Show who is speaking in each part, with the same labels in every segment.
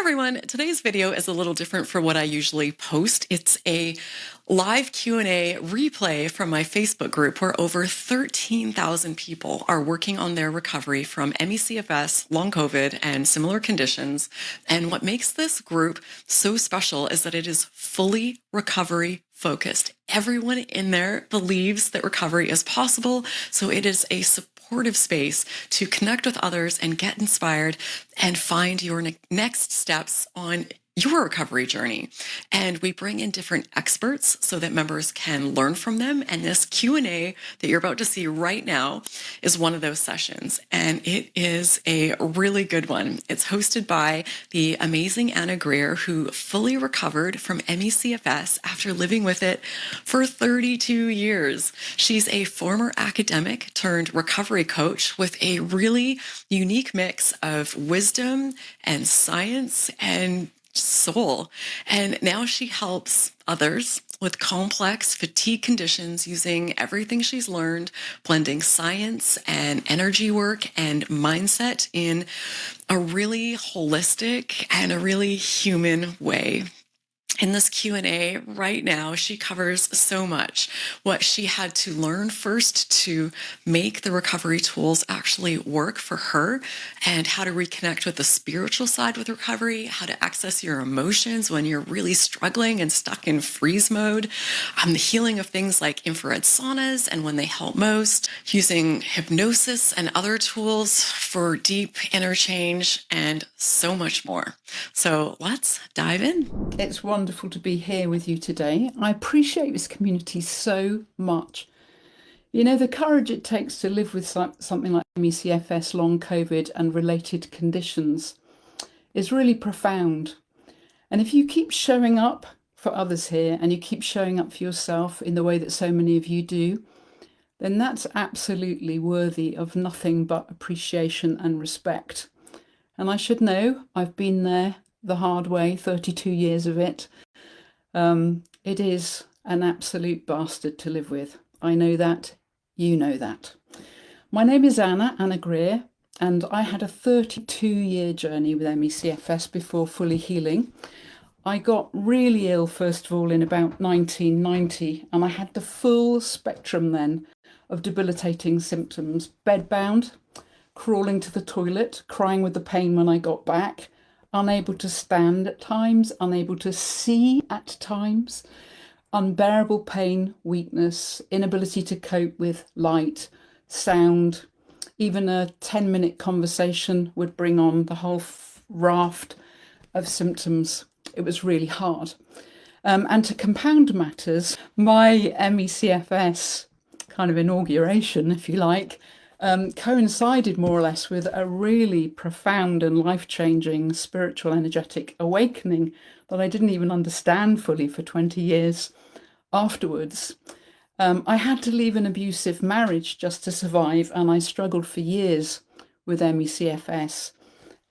Speaker 1: everyone. Today's video is a little different from what I usually post. It's a live Q&A replay from my Facebook group where over 13,000 people are working on their recovery from ME/CFS, long COVID, and similar conditions. And what makes this group so special is that it is fully recovery focused. Everyone in there believes that recovery is possible, so it is a supportive space to connect with others and get inspired and find your next steps on your recovery journey. And we bring in different experts so that members can learn from them. And this Q&A that you're about to see right now is one of those sessions. And it is a really good one. It's hosted by the amazing Grear, who fully recovered from ME/CFS after living with it for 32 years. She's a former academic turned recovery coach with a really unique mix of wisdom and science and soul. And now she helps others with complex fatigue conditions using everything she's learned, blending science and energy work and mindset in a really holistic and a really human way. In this Q&A right now, she covers so much. What she had to learn first to make the recovery tools actually work for her, and how to reconnect with the spiritual side with recovery, how to access your emotions when you're really struggling and stuck in freeze mode, the healing of things like infrared saunas and when they help most, using hypnosis and other tools for deep inner change, and so much more. So let's dive in.
Speaker 2: It's wonderful to be here with you today. I appreciate this community so much. You know, the courage it takes to live with something like ME/CFS, long COVID and related conditions is really profound. And if you keep showing up for others here and you keep showing up for yourself in the way that so many of you do, then that's absolutely worthy of nothing but appreciation and respect. And I should know, I've been there the hard way, 32 years of it. It is an absolute bastard to live with. I know that, you know that. My name is Anna Grear, and I had a 32-year journey with ME/CFS before fully healing. I got really ill, first of all, in about 1990, and I had the full spectrum then of debilitating symptoms: bedbound, crawling to the toilet, crying with the pain when I got back, unable to stand at times, unable to see at times, unbearable pain, weakness, inability to cope with light, sound. Even a 10-minute conversation would bring on the whole raft of symptoms. It was really hard. And to compound matters, my ME/CFS kind of inauguration, if you like, coincided more or less with a really profound and life-changing spiritual energetic awakening that I didn't even understand fully for 20 years afterwards. I had to leave an abusive marriage just to survive, and I struggled for years with ME/CFS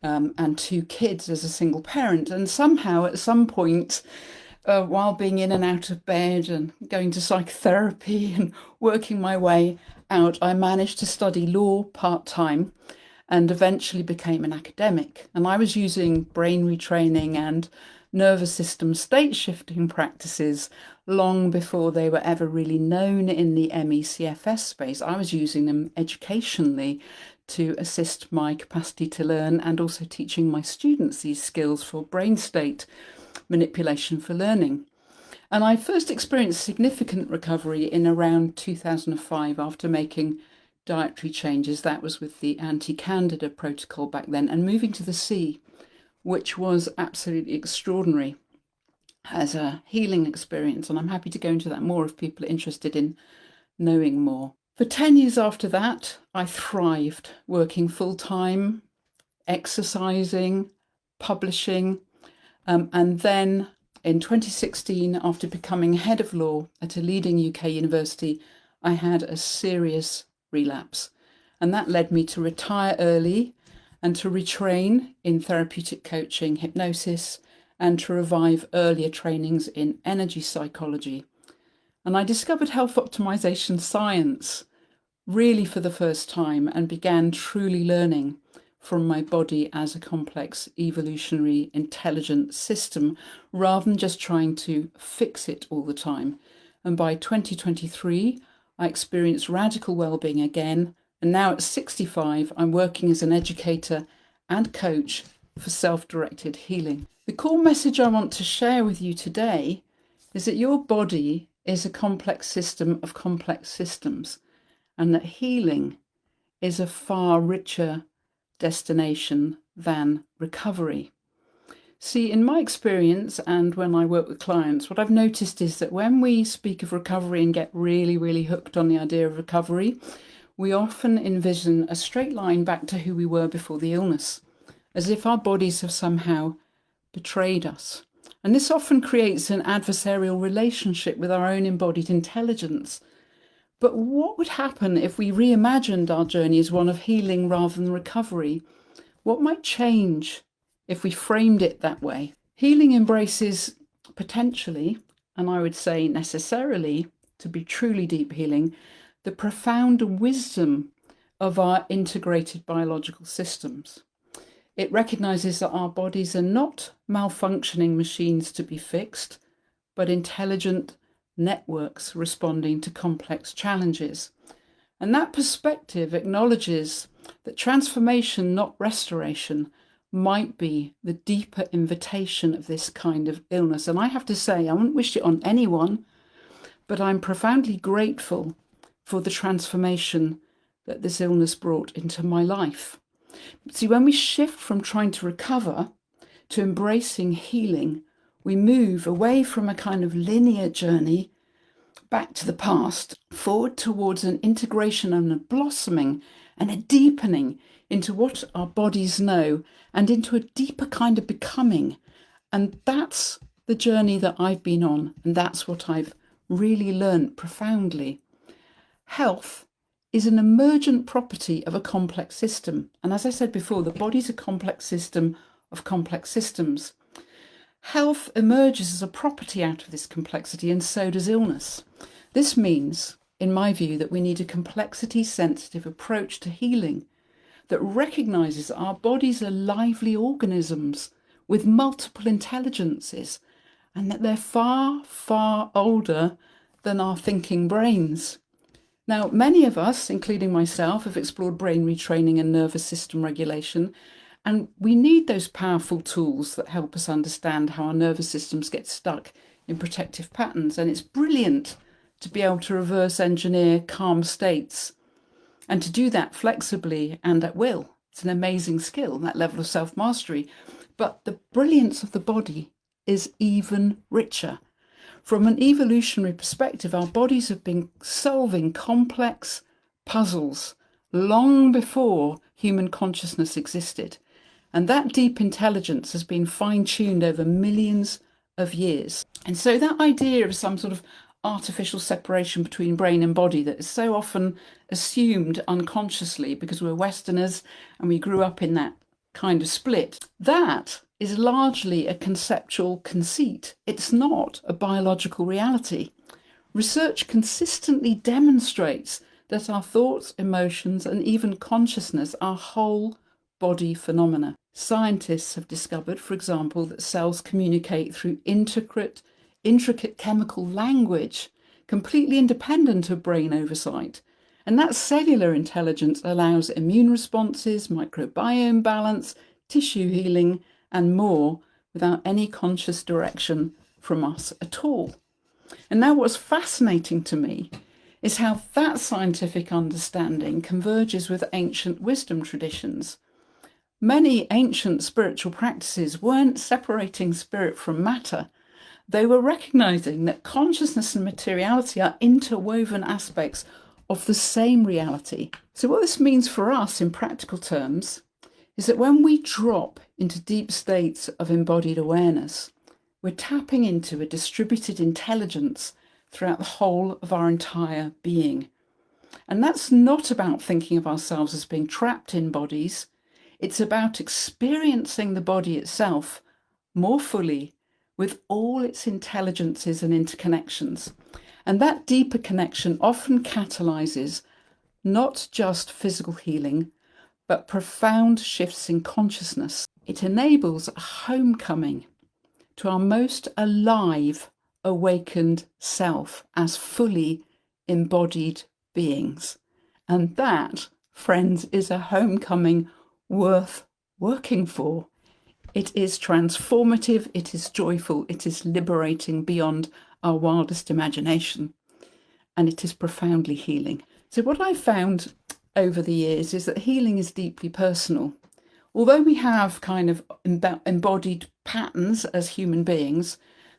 Speaker 2: and 2 kids as a single parent. And somehow at some point, while being in and out of bed and going to psychotherapy and working my way out, I managed to study law part-time and eventually became an academic. And I was using brain retraining and nervous system state shifting practices long before they were ever really known in the ME/CFS space. I was using them educationally to assist my capacity to learn, and also teaching my students these skills for brain state manipulation for learning. And I first experienced significant recovery in around 2005 after making dietary changes. That was with the anti-candida protocol back then, and moving to the sea, which was absolutely extraordinary as a healing experience. And I'm happy to go into that more if people are interested in knowing more. For 10 years after that, I thrived, working full-time, exercising, publishing, and then in 2016, after becoming head of law at a leading UK university, I had a serious relapse. And that led me to retire early and to retrain in therapeutic coaching, hypnosis, and to revive earlier trainings in energy psychology. And I discovered health optimization science really for the first time and began truly learning from my body as a complex, evolutionary, intelligent system, rather than just trying to fix it all the time. And by 2023, I experienced radical well-being again. And now at 65, I'm working as an educator and coach for self-directed healing. The core message I want to share with you today is that your body is a complex system of complex systems, and that healing is a far richer destination than recovery. See, in my experience and when I work with clients, what I've noticed is that when we speak of recovery and get really, really hooked on the idea of recovery, we often envision a straight line back to who we were before the illness, as if our bodies have somehow betrayed us. And this often creates an adversarial relationship with our own embodied intelligence. But what would happen if we reimagined our journey as one of healing rather than recovery? What might change if we framed it that way? Healing embraces potentially, and I would say necessarily, to be truly deep healing, the profound wisdom of our integrated biological systems. It recognizes that our bodies are not malfunctioning machines to be fixed, but intelligent networks responding to complex challenges. And that perspective acknowledges that transformation, not restoration, might be the deeper invitation of this kind of illness. And I have to say, I wouldn't wish it on anyone, but I'm profoundly grateful for the transformation that this illness brought into my life. See, when we shift from trying to recover to embracing healing, we move away from a kind of linear journey back to the past, forward towards an integration and a blossoming and a deepening into what our bodies know and into a deeper kind of becoming. And that's the journey that I've been on, and that's what I've really learned profoundly. Health is an emergent property of a complex system. And as I said before, the body's a complex system of complex systems. Health emerges as a property out of this complexity, and so does illness. This means, in my view, that we need a complexity-sensitive approach to healing that recognises that our bodies are lively organisms with multiple intelligences, and that they're far, far older than our thinking brains. Now, many of us, including myself, have explored brain retraining and nervous system regulation, and we need those powerful tools that help us understand how our nervous systems get stuck in protective patterns. And it's brilliant to be able to reverse engineer calm states and to do that flexibly and at will. It's an amazing skill, that level of self-mastery. But the brilliance of the body is even richer. From an evolutionary perspective, our bodies have been solving complex puzzles long before human consciousness existed. And that deep intelligence has been fine-tuned over millions of years. And so that idea of some sort of artificial separation between brain and body that is so often assumed unconsciously because we're Westerners and we grew up in that kind of split, that is largely a conceptual conceit. It's not a biological reality. Research consistently demonstrates that our thoughts, emotions, and even consciousness are whole body phenomena. Scientists have discovered, for example, that cells communicate through intricate chemical language, completely independent of brain oversight. And that cellular intelligence allows immune responses, microbiome balance, tissue healing, and more without any conscious direction from us at all. And now what's fascinating to me is how that scientific understanding converges with ancient wisdom traditions. Many ancient spiritual practices weren't separating spirit from matter. They were recognizing that consciousness and materiality are interwoven aspects of the same reality. So what this means for us in practical terms is that when we drop into deep states of embodied awareness, we're tapping into a distributed intelligence throughout the whole of our entire being. And that's not about thinking of ourselves as being trapped in bodies. It's about experiencing the body itself more fully with all its intelligences and interconnections. And that deeper connection often catalyzes not just physical healing, but profound shifts in consciousness. It enables a homecoming to our most alive, awakened self as fully embodied beings. And that, friends, is a homecoming worth working for. It is transformative, it is joyful, it is liberating beyond our wildest imagination, and it is profoundly healing. So what I've found over the years is that healing is deeply personal. Although we have kind of embodied patterns as human beings,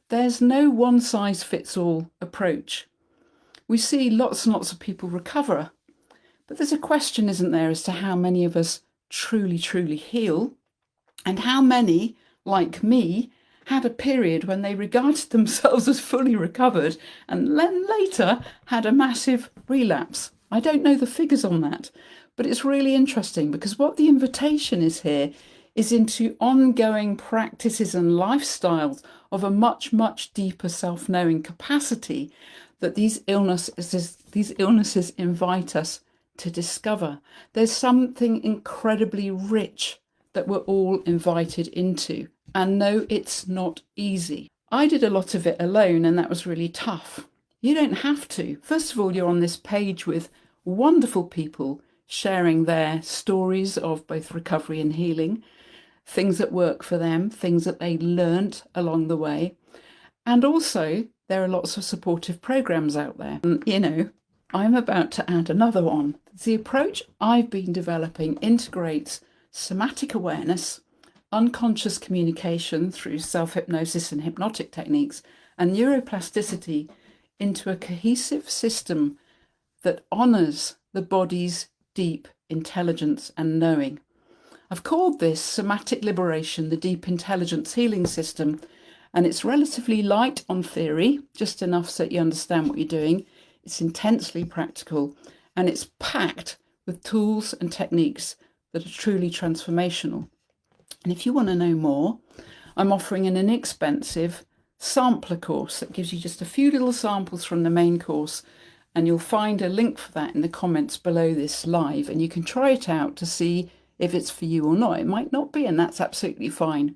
Speaker 2: there's no one-size-fits-all approach. We see lots and lots of people recover, but there's a question, isn't there, as to how many of us truly, truly heal, and how many, like me, had a period when they regarded themselves as fully recovered and then later had a massive relapse. I don't know the figures on that, but it's really interesting because what the invitation is here is into ongoing practices and lifestyles of a much, much deeper self-knowing capacity that these illnesses invite us to discover. There's something incredibly rich that we're all invited into. And no, it's not easy. I did a lot of it alone, and that was really tough. You don't have to. First of all, you're on this page with wonderful people sharing their stories of both recovery and healing, things that work for them, things that they learnt along the way. And also, there are lots of supportive programs out there. And, I'm about to add another one. The approach I've been developing integrates somatic awareness, unconscious communication through self-hypnosis and hypnotic techniques, and neuroplasticity into a cohesive system that honours the body's deep intelligence and knowing. I've called this Somatic Liberation, the Deep Intelligence Healing System, and it's relatively light on theory, just enough so that you understand what you're doing. It's intensely practical, and it's packed with tools and techniques that are truly transformational. And if you want to know more, I'm offering an inexpensive sampler course that gives you just a few little samples from the main course, and you'll find a link for that in the comments below this live, and you can try it out to see if it's for you or not. It might not be, and that's absolutely fine.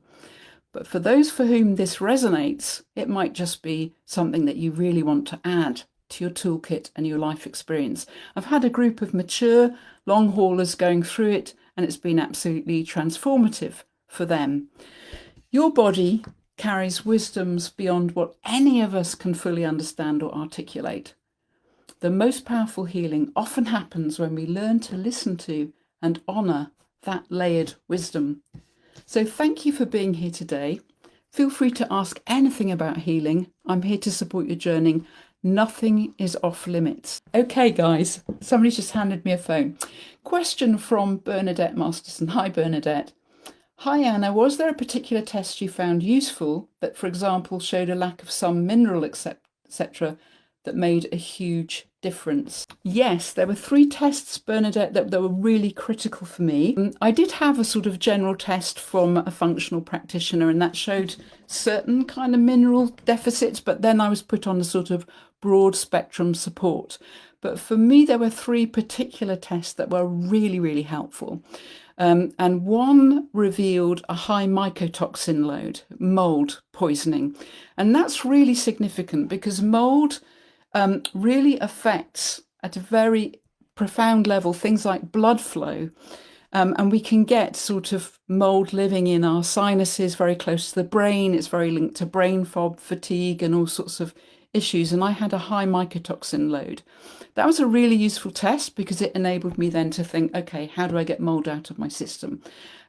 Speaker 2: But for those for whom this resonates, it might just be something that you really want to add to your toolkit and your life experience. I've had a group of mature long haulers going through it, and it's been absolutely transformative for them. Your body carries wisdoms beyond what any of us can fully understand or articulate. The most powerful healing often happens when we learn to listen to and honour that layered wisdom. So thank you for being here today. Feel free to ask anything about healing. I'm here to support your journey. Nothing is off limits. Okay, guys, somebody just handed me a phone. Question from Bernadette Masterson. Hi, Bernadette. Hi, Anna. Was there a particular test you found useful that, for example, showed a lack of some mineral, etc., that made a huge difference? Yes, there were 3 tests, Bernadette, that were really critical for me. I did have a sort of general test from a functional practitioner, and that showed certain kind of mineral deficits, but then I was put on a sort of broad spectrum support. But for me, there were 3 particular tests that were really, really helpful. And one revealed a high mycotoxin load, mold poisoning. And that's really significant because mold really affects at a very profound level things like blood flow. And we can get sort of mold living in our sinuses very close to the brain. It's very linked to brain fog, fatigue, and all sorts of issues. And I had a high mycotoxin load. That was a really useful test because it enabled me then to think, okay, how do I get mold out of my system?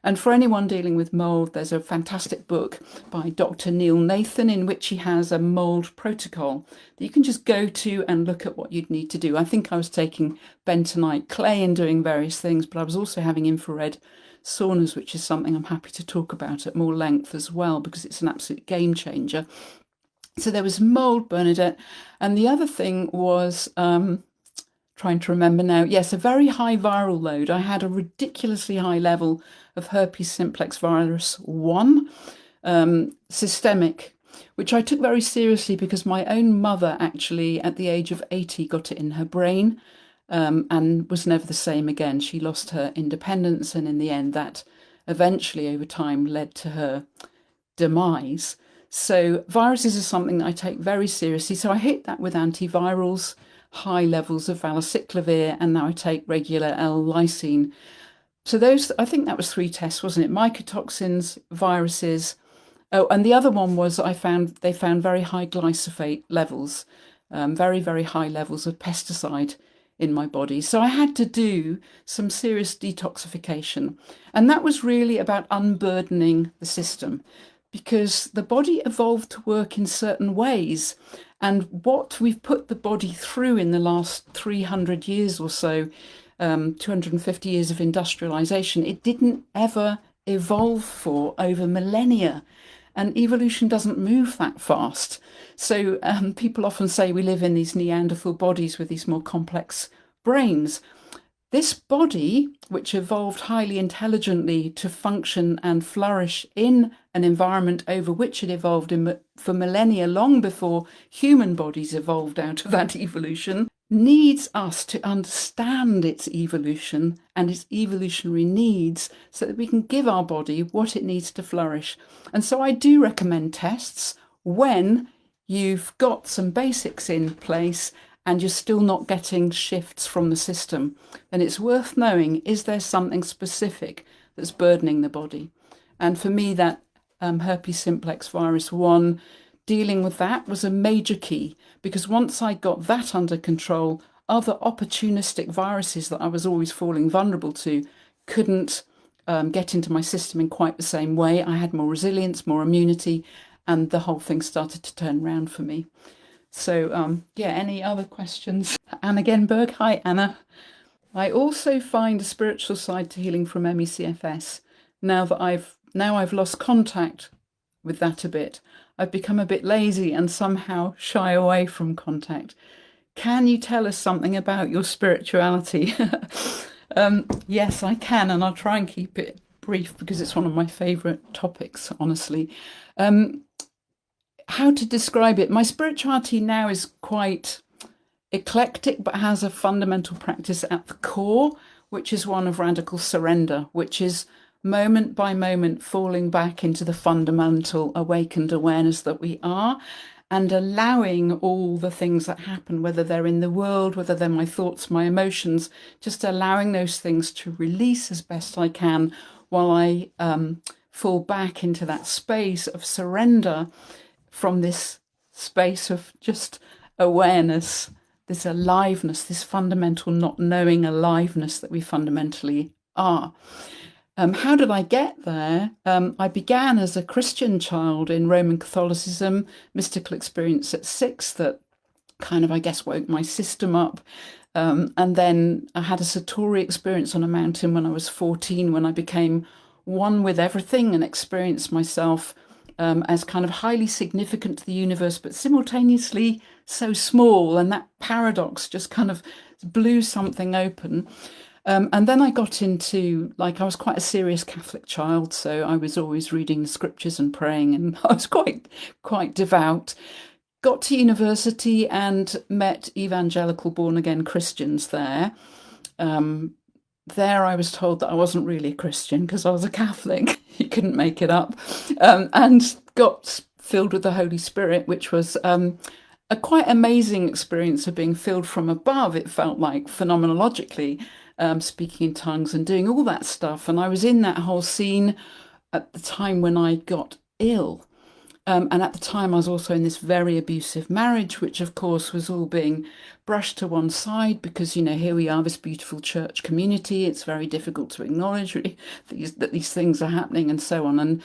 Speaker 2: And for anyone dealing with mold, there's a fantastic book by Dr. Neil Nathan in which he has a mold protocol that you can just go to and look at what you'd need to do. I think I was taking bentonite clay and doing various things, but I was also having infrared saunas, which is something I'm happy to talk about at more length as well, because it's an absolute game changer. So there was mold, Bernadette. And the other thing was, trying to remember now, yes, a very high viral load. I had a ridiculously high level of herpes simplex virus 1, systemic, which I took very seriously because my own mother actually at the age of 80 got it in her brain. and was never the same again. She lost her independence, and in the end, that eventually over time led to her demise. So viruses are something that I take very seriously. So I hit that with antivirals, high levels of valacyclovir, and now I take regular L-lysine. So those, I think that was 3 tests, wasn't it? Mycotoxins, viruses. Oh, and the other one was they found very high glyphosate levels, very, very high levels of pesticide in my body. So I had to do some serious detoxification. And that was really about unburdening the system, because the body evolved to work in certain ways. And what we've put the body through in the last 300 years or so, 250 years of industrialization, it didn't ever evolve for over millennia. And evolution doesn't move that fast. So people often say we live in these Neanderthal bodies with these more complex brains. This body, which evolved highly intelligently to function and flourish in an environment over which it evolved for millennia, long before human bodies evolved out of that evolution, needs us to understand its evolution and its evolutionary needs so that we can give our body what it needs to flourish. And so I do recommend tests when you've got some basics in place and you're still not getting shifts from the system. And it's worth knowing, is there something specific that's burdening the body? And for me, that herpes simplex virus 1, dealing with that was a major key, because once I got that under control, other opportunistic viruses that I was always falling vulnerable to couldn't get into my system in quite the same way. I had more resilience, more immunity, and the whole thing started to turn around for me. So, any other questions? Anna Genberg. Hi, Anna. I also find a spiritual side to healing from ME/CFS. Now I've lost contact with that a bit. I've become a bit lazy and somehow shy away from contact. Can you tell us something about your spirituality? Yes, I can, and I'll try and keep it brief because it's one of my favourite topics, honestly. How to describe it? My spirituality now is quite eclectic, but has a fundamental practice at the core, which is one of radical surrender, which is moment by moment falling back into the fundamental awakened awareness that we are, and allowing all the things that happen, whether they're in the world, whether they're my thoughts, my emotions, just allowing those things to release as best I can while I fall back into that space of surrender from this space of just awareness, this aliveness, this fundamental not knowing aliveness that we fundamentally are. How did I get there? I began as a Christian child in Roman Catholicism, mystical experience at 6 that kind of, I guess, woke my system up. And then I had a Satori experience on a mountain when I was 14, when I became one with everything and experienced myself as kind of highly significant to the universe, but simultaneously so small. And that paradox just kind of blew something open. And then I got into, I was quite a serious Catholic child, so I was always reading the scriptures and praying, and I was quite devout. Got to university and met evangelical born-again Christians there. There I was told that I wasn't really a Christian because I was a Catholic. You couldn't make it up. And got filled with the Holy Spirit, which was a quite amazing experience of being filled from above. It felt like phenomenologically, speaking in tongues and doing all that stuff. And I was in that whole scene at the time when I got ill. And at the time, I was also in this very abusive marriage, which, of course, was all being brushed to one side because, here we are, this beautiful church community. It's very difficult to acknowledge really, that these things are happening and so on. And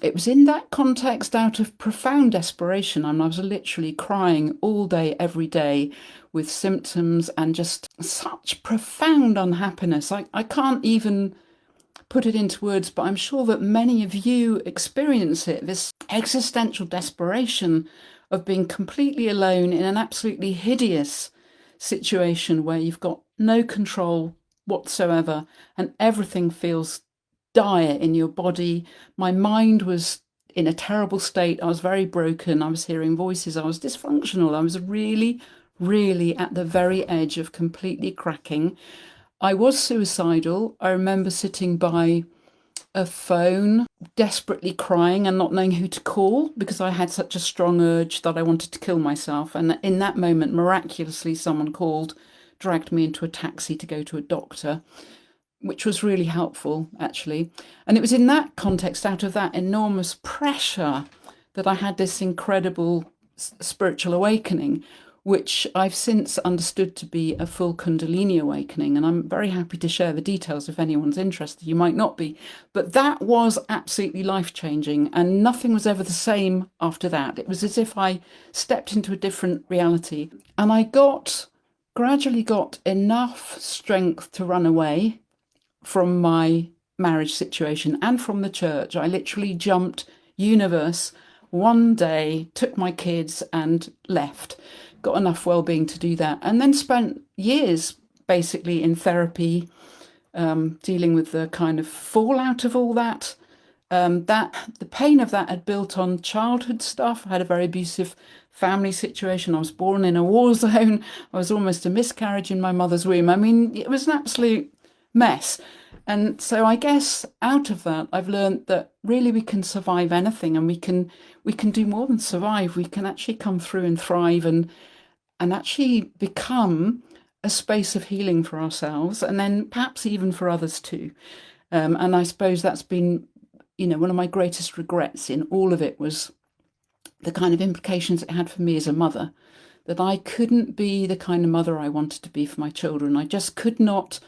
Speaker 2: it was in that context, out of profound desperation. I was literally crying all day, every day, with symptoms and just such profound unhappiness. I can't even put it into words, but I'm sure that many of you experience it, this existential desperation of being completely alone in an absolutely hideous situation where you've got no control whatsoever and everything feels dire in your body. My mind was in a terrible state. I was very broken. I was hearing voices. I was dysfunctional. I was really, really at the very edge of completely cracking. I was suicidal. I remember sitting by a phone, desperately crying and not knowing who to call because I had such a strong urge that I wanted to kill myself. And in that moment, miraculously, someone called, dragged me into a taxi to go to a doctor, which was really helpful, actually. And it was in that context, out of that enormous pressure, that I had this incredible spiritual awakening, which I've since understood to be a full Kundalini awakening. And I'm very happy to share the details if anyone's interested. You might not be. But that was absolutely life-changing, and nothing was ever the same after that. It was as if I stepped into a different reality. And I gradually got enough strength to run away from my marriage situation and from the church. I literally jumped universe one day, took my kids and left. Got enough well-being to do that, and then spent years basically in therapy, dealing with the kind of fallout of all that. That the pain of that had built on childhood stuff. I had a very abusive family situation. I was born in a war zone. I was almost a miscarriage in my mother's womb. I mean, it was an absolute mess. And so I guess out of that, I've learned that really we can survive anything, and we can do more than survive. We can actually come through and thrive and actually become a space of healing for ourselves, and then perhaps even for others too. And I suppose that's been, one of my greatest regrets in all of it was the kind of implications it had for me as a mother, that I couldn't be the kind of mother I wanted to be for my children. I just could not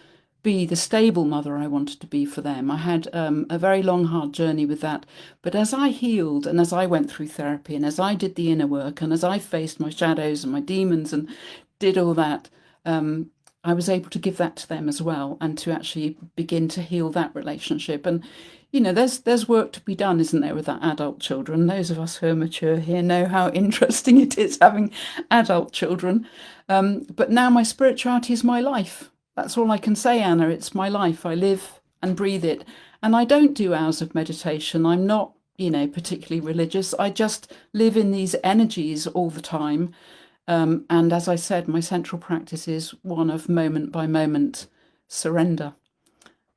Speaker 2: be the stable mother I wanted to be for them. I had a very long, hard journey with that. But as I healed and as I went through therapy and as I did the inner work and as I faced my shadows and my demons and did all that, I was able to give that to them as well, and to actually begin to heal that relationship. And there's work to be done, isn't there, with that adult children? Those of us who are mature here know how interesting it is having adult children. But now my spirituality is my life. That's all I can say, Anna. It's my life. I live and breathe it. And I don't do hours of meditation. I'm not, particularly religious. I just live in these energies all the time. And as I said, my central practice is one of moment by moment surrender.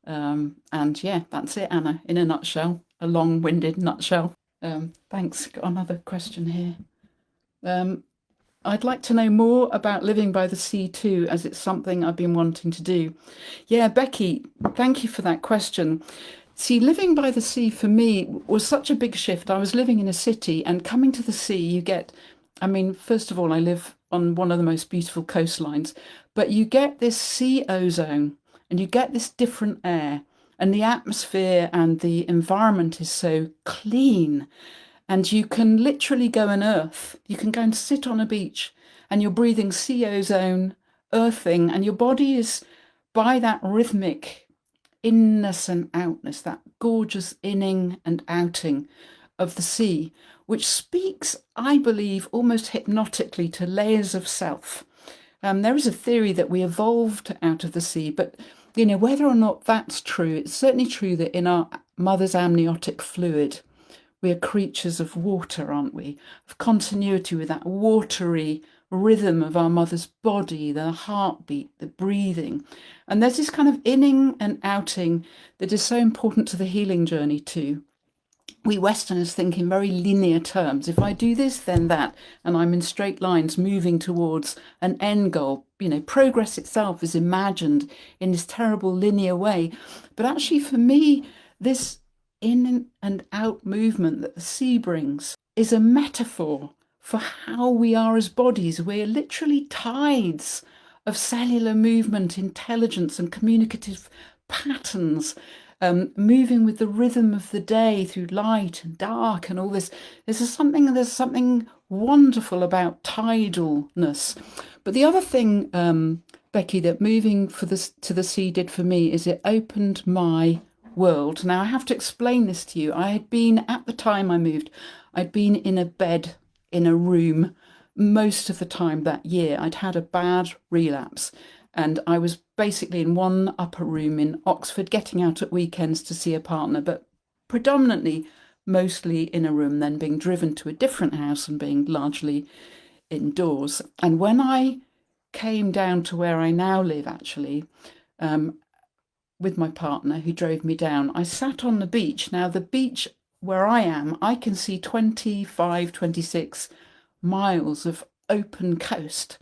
Speaker 2: And yeah, that's it, Anna, in a nutshell, a long-winded nutshell. Thanks. Got another question here. I'd like to know more about living by the sea too, as it's something I've been wanting to do. Yeah, Becky, thank you for that question. See, living by the sea for me was such a big shift. I was living in a city, and coming to the sea, first of all, I live on one of the most beautiful coastlines, but you get this sea ozone and you get this different air, and the atmosphere and the environment is so clean. And you can literally go and earth. You can go and sit on a beach and you're breathing sea ozone, earthing, and your body is by that rhythmic inness and outness, that gorgeous inning and outing of the sea, which speaks, I believe, almost hypnotically to layers of self. There is a theory that we evolved out of the sea, but whether or not that's true, it's certainly true that in our mother's amniotic fluid, we are creatures of water, aren't we? Of continuity with that watery rhythm of our mother's body, the heartbeat, the breathing. And there's this kind of inning and outing that is so important to the healing journey too. We Westerners think in very linear terms. If I do this, then that, and I'm in straight lines moving towards an end goal. Progress itself is imagined in this terrible linear way. But actually for me, this in and out movement that the sea brings is a metaphor for how we are as bodies. We're literally tides of cellular movement, intelligence and communicative patterns, moving with the rhythm of the day through light and dark and all this. There's something wonderful about tidalness. But the other thing, Becky, that moving to the sea did for me is it opened my world. Now, I have to explain this to you. I had been, at the time I moved, I'd been in a bed in a room most of the time that year. I'd had a bad relapse, and I was basically in one upper room in Oxford, getting out at weekends to see a partner, but predominantly mostly in a room, then being driven to a different house and being largely indoors. And when I came down to where I now live, actually, with my partner who drove me down, I sat on the beach. Now, the beach where I am, I can see 25, 26 miles of open coast.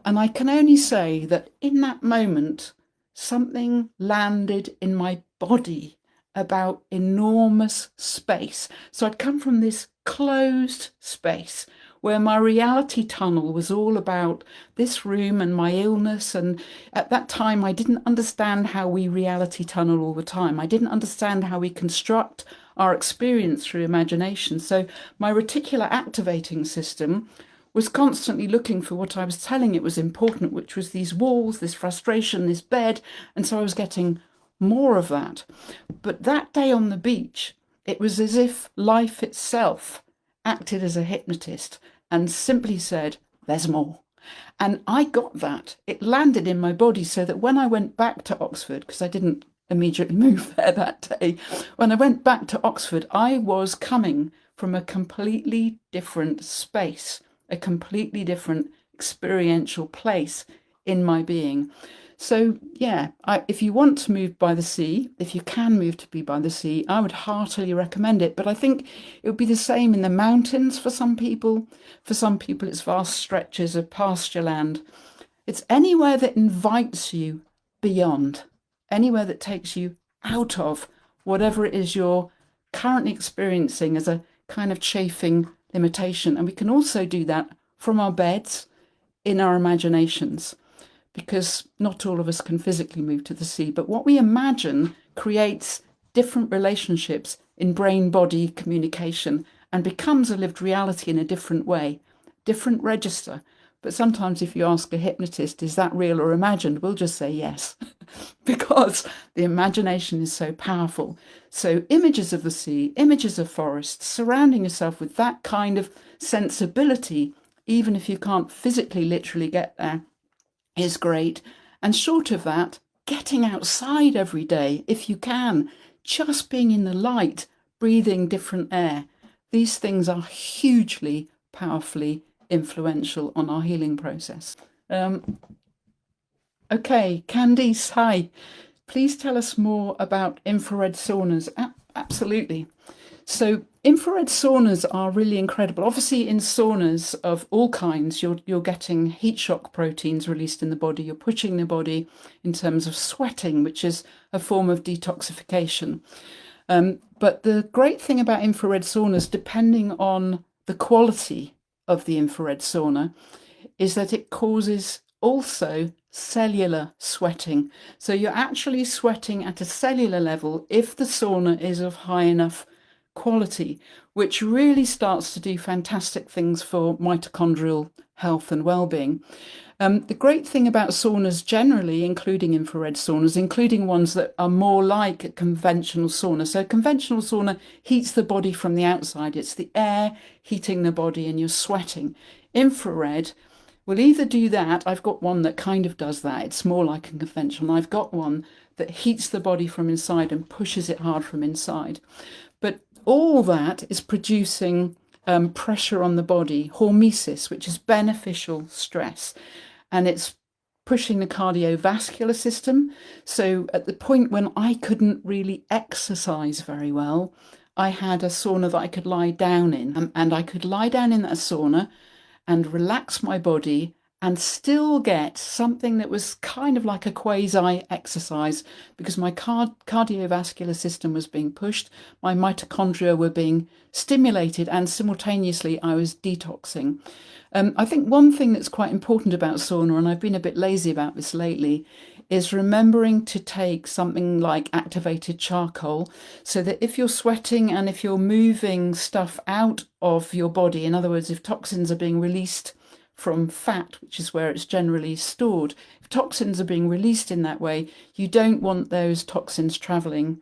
Speaker 2: And I can only say that in that moment, something landed in my body about enormous space. So I'd come from this closed space where my reality tunnel was all about this room and my illness. And at that time, I didn't understand how we reality tunnel all the time. I didn't understand how we construct our experience through imagination. So my reticular activating system was constantly looking for what I was telling it was important, which was these walls, this frustration, this bed. And so I was getting more of that. But that day on the beach, it was as if life itself acted as a hypnotist and simply said, there's more. And I got that. It landed in my body so that when I went back to Oxford, because I didn't immediately move there that day, when I went back to Oxford, I was coming from a completely different space, a completely different experiential place in my being. So yeah, if you want to move by the sea, if you can move to be by the sea, I would heartily recommend it. But I think it would be the same in the mountains for some people. For some people, it's vast stretches of pasture land. It's anywhere that invites you beyond, anywhere that takes you out of whatever it is you're currently experiencing as a kind of chafing limitation. And we can also do that from our beds in our imaginations, because not all of us can physically move to the sea, but what we imagine creates different relationships in brain-body communication and becomes a lived reality in a different way, different register. But sometimes if you ask a hypnotist, is that real or imagined? We'll just say yes, because the imagination is so powerful. So images of the sea, images of forests, surrounding yourself with that kind of sensibility, even if you can't physically, literally get there, is great. And short of that, getting outside every day, if you can, just being in the light, breathing different air. These things are hugely, powerfully influential on our healing process. Okay, Candice, hi. Please tell us more about infrared saunas. Absolutely. So infrared saunas are really incredible. Obviously, in saunas of all kinds, you're getting heat shock proteins released in the body. You're pushing the body in terms of sweating, which is a form of detoxification. But the great thing about infrared saunas, depending on the quality of the infrared sauna, is that it causes also cellular sweating. So you're actually sweating at a cellular level if the sauna is of high enough quality, which really starts to do fantastic things for mitochondrial health and well-being. The great thing about saunas generally, including infrared saunas, including ones that are more like a conventional sauna. So a conventional sauna heats the body from the outside. It's the air heating the body and you're sweating. Infrared will either do that. I've got one that kind of does that. It's more like a conventional. I've got one that heats the body from inside and pushes it hard from inside. But all that is producing pressure on the body, hormesis, which is beneficial stress. And it's pushing the cardiovascular system. So at the point when I couldn't really exercise very well, I had a sauna that I could lie down in. And I could lie down in that sauna and relax my body and still get something that was kind of like a quasi exercise, because my cardiovascular system was being pushed, my mitochondria were being stimulated, and simultaneously I was detoxing. I think one thing that's quite important about sauna, and I've been a bit lazy about this lately, is remembering to take something like activated charcoal, so that if you're sweating and if you're moving stuff out of your body, in other words, if toxins are being released from fat, which is where it's generally stored, if toxins are being released in that way, you don't want those toxins traveling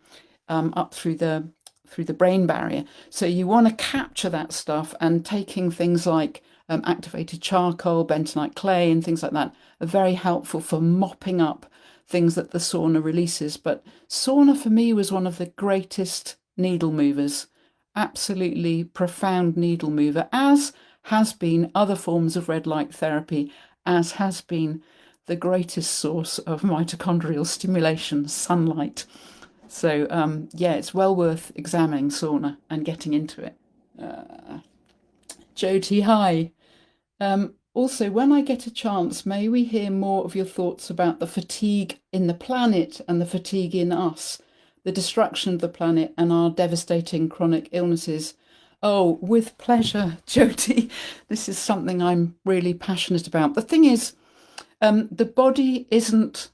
Speaker 2: up through the brain barrier. So you want to capture that stuff, and taking things like activated charcoal, bentonite clay and things like that are very helpful for mopping up things that the sauna releases. But sauna for me was one of the greatest needle movers, absolutely profound needle mover, as has been other forms of red light therapy, as has been the greatest source of mitochondrial stimulation, sunlight. So yeah, it's well worth examining sauna and getting into it. Jyoti, hi. Also, when I get a chance, may we hear more of your thoughts about the fatigue in the planet and the fatigue in us, the destruction of the planet and our devastating chronic illnesses? Oh, with pleasure, Jyoti. This is something I'm really passionate about. The thing is, the body isn't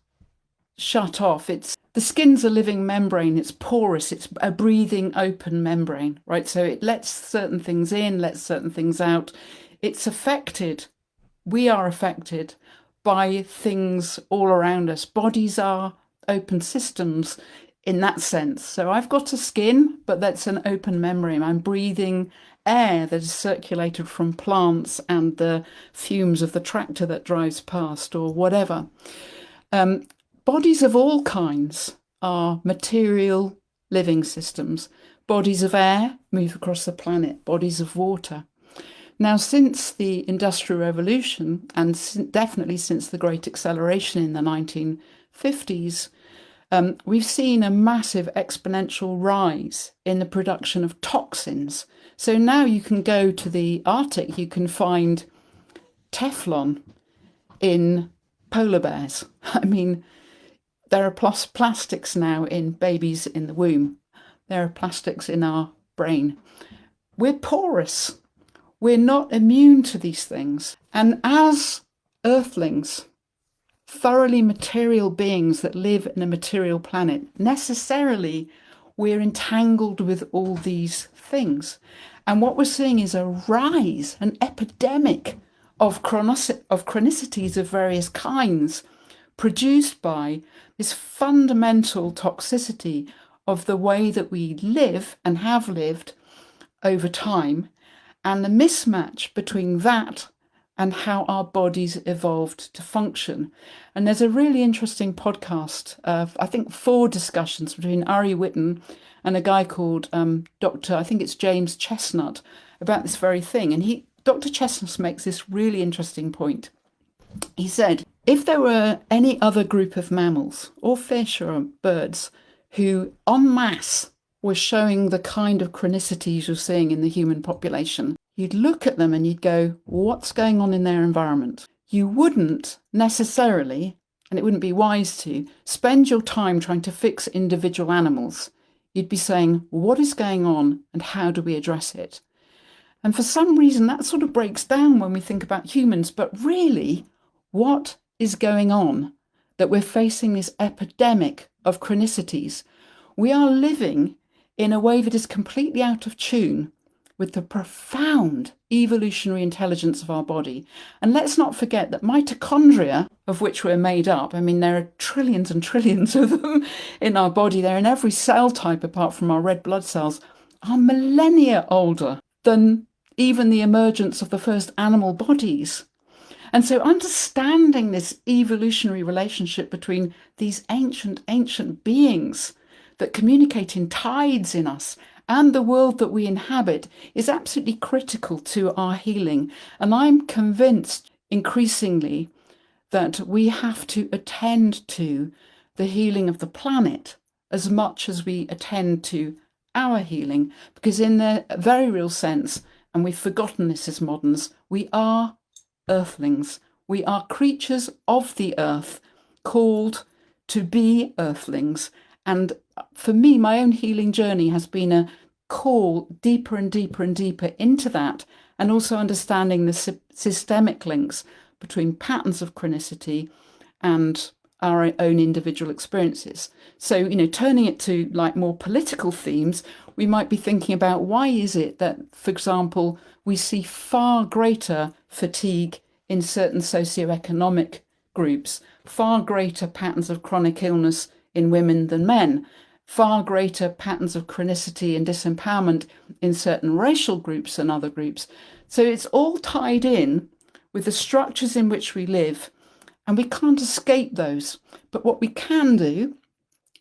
Speaker 2: shut off. The skin's a living membrane. It's porous. It's a breathing open membrane, right? So it lets certain things in, lets certain things out. It's affected. We are affected by things all around us. Bodies are open systems in that sense. So I've got a skin, but that's an open membrane. I'm breathing air that is circulated from plants and the fumes of the tractor that drives past or whatever. Bodies of all kinds are material living systems. Bodies of air move across the planet, bodies of water. Now, since the Industrial Revolution, and definitely since the Great Acceleration in the 1950s, we've seen a massive exponential rise in the production of toxins. So now you can go to the Arctic, you can find Teflon in polar bears. I mean, there are plastics now in babies in the womb. There are plastics in our brain. We're porous. We're not immune to these things. And as earthlings, thoroughly material beings that live in a material planet, necessarily we're entangled with all these things. And what we're seeing is a rise, an epidemic of chronicities of various kinds produced by this fundamental toxicity of the way that we live and have lived over time, and the mismatch between that and how our bodies evolved to function. And there's a really interesting podcast of, I think, 4 discussions between Ari Whitten and a guy called Dr. I think it's James Chestnut about this very thing. And Dr. Chestnut makes this really interesting point. He said, if there were any other group of mammals or fish or birds who en masse were showing the kind of chronicities you're seeing in the human population, you'd look at them and you'd go, what's going on in their environment? You wouldn't necessarily, and it wouldn't be wise to, spend your time trying to fix individual animals. You'd be saying, what is going on and how do we address it? And for some reason, that sort of breaks down when we think about humans. But really, what is going on that we're facing this epidemic of chronicities? We are living in a way that is completely out of tune with the profound evolutionary intelligence of our body. And let's not forget that mitochondria, of which we're made up, I mean, there are trillions and trillions of them in our body. They're in every cell type apart from our red blood cells, are millennia older than even the emergence of the first animal bodies. And so understanding this evolutionary relationship between these ancient beings that communicate in tides in us and the world that we inhabit is absolutely critical to our healing. And I'm convinced increasingly that we have to attend to the healing of the planet as much as we attend to our healing, because in the very real sense, and we've forgotten this as moderns, we are earthlings. We are creatures of the earth called to be earthlings. And for me, my own healing journey has been a call deeper and deeper and deeper into that, and also understanding the systemic links between patterns of chronicity and our own individual experiences. So, turning it to like more political themes, we might be thinking about why is it that, for example, we see far greater fatigue in certain socioeconomic groups, far greater patterns of chronic illness in women than men, far greater patterns of chronicity and disempowerment in certain racial groups and other groups. So it's all tied in with the structures in which we live, and we can't escape those. But what we can do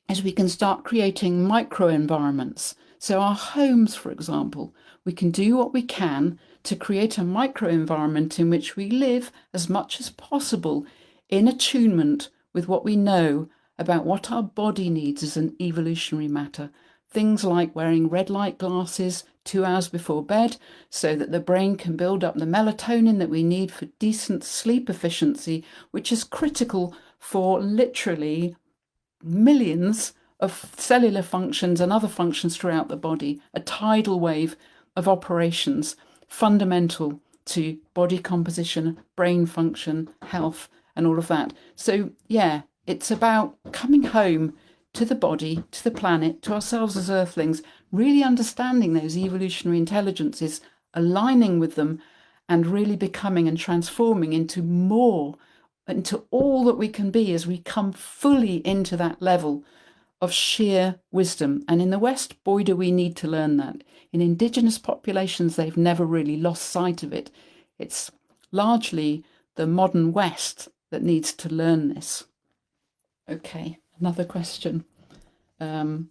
Speaker 2: is we can start creating microenvironments. So our homes, for example, we can do what we can to create a microenvironment in which we live as much as possible in attunement with what we know about what our body needs as an evolutionary matter. Things like wearing red light glasses 2 hours before bed so that the brain can build up the melatonin that we need for decent sleep efficiency, which is critical for literally millions of cellular functions and other functions throughout the body. A tidal wave of operations fundamental to body composition, brain function, health, and all of that. So yeah, it's about coming home to the body, to the planet, to ourselves as earthlings, really understanding those evolutionary intelligences, aligning with them, and really becoming and transforming into more, into all that we can be as we come fully into that level of sheer wisdom. And in the West, boy, do we need to learn that. In indigenous populations, they've never really lost sight of it. It's largely the modern West that needs to learn this. Okay, another question from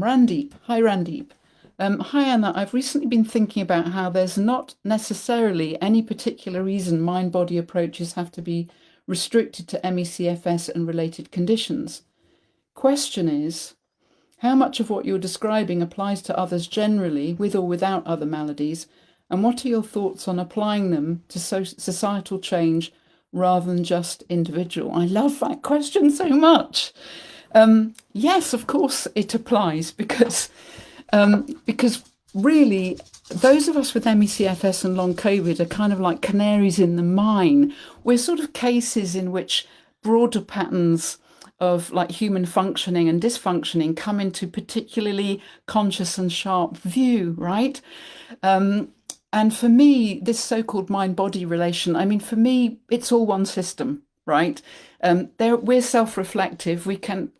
Speaker 2: Randeep. Hi, Randeep. Hi, Anna. I've recently been thinking about how there's not necessarily any particular reason mind-body approaches have to be restricted to ME/CFS and related conditions. Question is, how much of what you're describing applies to others generally, with or without other maladies, and what are your thoughts on applying them to societal change rather than just individual? I love that question so much. Yes, of course it applies because really those of us with ME/CFS and long COVID are kind of like canaries in the mine. We're sort of cases in which broader patterns of like human functioning and dysfunctioning come into particularly conscious and sharp view, right? And for me, this so-called mind-body relation, I mean, for me, it's all one system, right? We're self-reflective.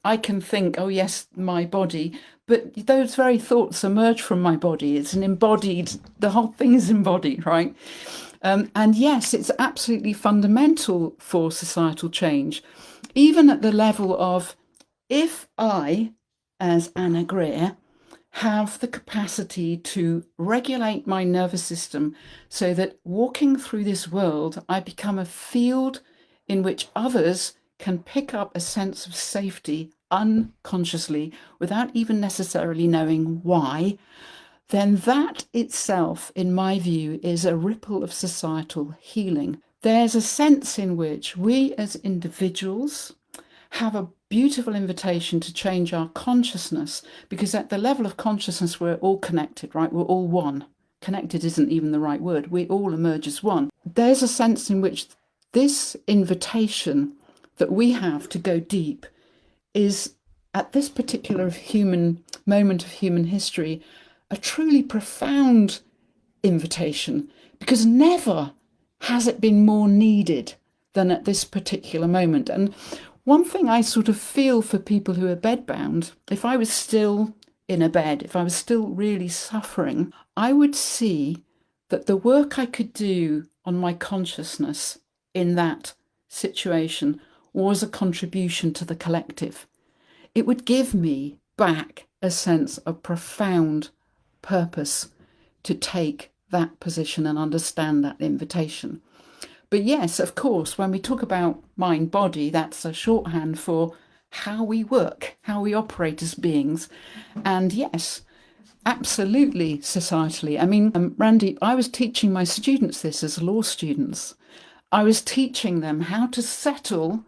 Speaker 2: I can think, oh yes, my body, but those very thoughts emerge from my body. It's an embodied, the whole thing is embodied, right? And yes, it's absolutely fundamental for societal change, even at the level of, if I, as Anna Grear, have the capacity to regulate my nervous system so that walking through this world, I become a field in which others can pick up a sense of safety unconsciously without even necessarily knowing why, then that itself, in my view, is a ripple of societal healing. There's a sense in which we as individuals have a beautiful invitation to change our consciousness, because at the level of consciousness, we're all connected, right? We're all one. Connected isn't even the right word. We all emerge as one. There's a sense in which this invitation that we have to go deep is, at this particular human moment of human history, a truly profound invitation, because never has it been more needed than at this particular moment. And one thing I sort of feel for people who are bedbound, if I was still in a bed, if I was still really suffering, I would see that the work I could do on my consciousness in that situation was a contribution to the collective. It would give me back a sense of profound purpose to take that position and understand that invitation. But yes, of course, when we talk about mind body, that's a shorthand for how we work, how we operate as beings. And yes, absolutely societally. I mean, Randy, I was teaching my students this as law students. I was teaching them how to settle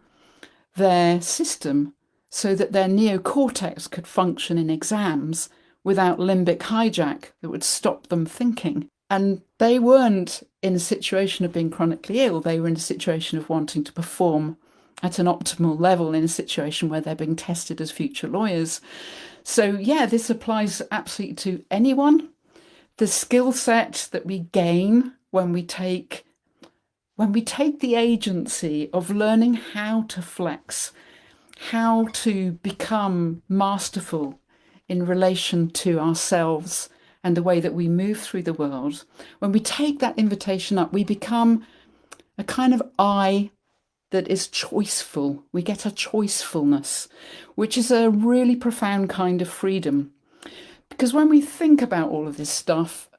Speaker 2: their system so that their neocortex could function in exams without limbic hijack that would stop them thinking. And they weren't in a situation of being chronically ill. They were in a situation of wanting to perform at an optimal level in a situation where they're being tested as future lawyers. So yeah, this applies absolutely to anyone. The skill set that we gain when we take the agency of learning how to flex, how to become masterful in relation to ourselves and the way that we move through the world, when we take that invitation up, we become a kind of I that is choiceful. We get a choicefulness, which is a really profound kind of freedom. Because when we think about all of this stuff,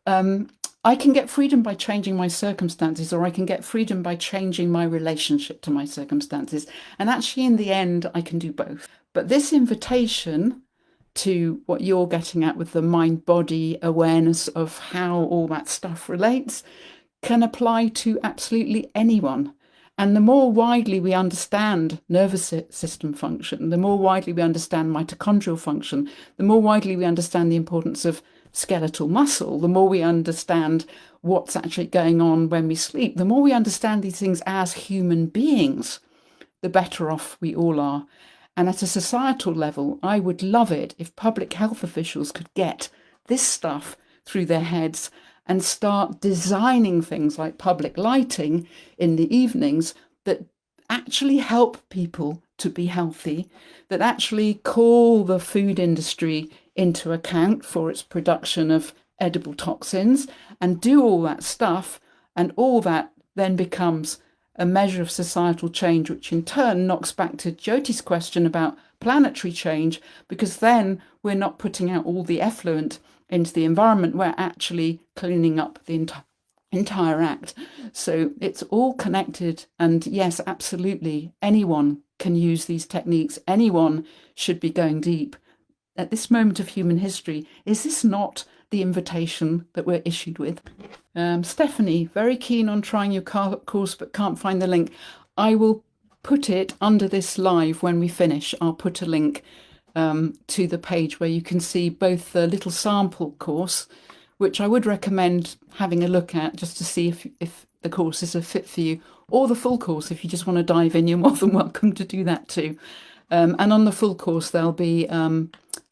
Speaker 2: I can get freedom by changing my circumstances, or I can get freedom by changing my relationship to my circumstances. And actually, in the end, I can do both. But this invitation to what you're getting at with the mind-body awareness of how all that stuff relates can apply to absolutely anyone. And the more widely we understand nervous system function, the more widely we understand mitochondrial function, the more widely we understand the importance of skeletal muscle, the more we understand what's actually going on when we sleep, the more we understand these things as human beings, the better off we all are. And at a societal level, I would love it if public health officials could get this stuff through their heads and start designing things like public lighting in the evenings that actually help people to be healthy, that actually call the food industry into account for its production of edible toxins and do all that stuff. And all that then becomes a measure of societal change, which in turn knocks back to Jyoti's question about planetary change, because then we're not putting out all the effluent into the environment, we're actually cleaning up the entire act. So it's all connected. And yes, absolutely, anyone can use these techniques. Anyone should be going deep. At this moment of human history, is this not the invitation that we're issued with? Stephanie, very keen on trying your course, but can't find the link. I will put it under this live when we finish. I'll put a link to the page where you can see both the little sample course, which I would recommend having a look at just to see if the course is a fit for you, or the full course. If you just want to dive in, you're more than welcome to do that too. And on the full course, there'll be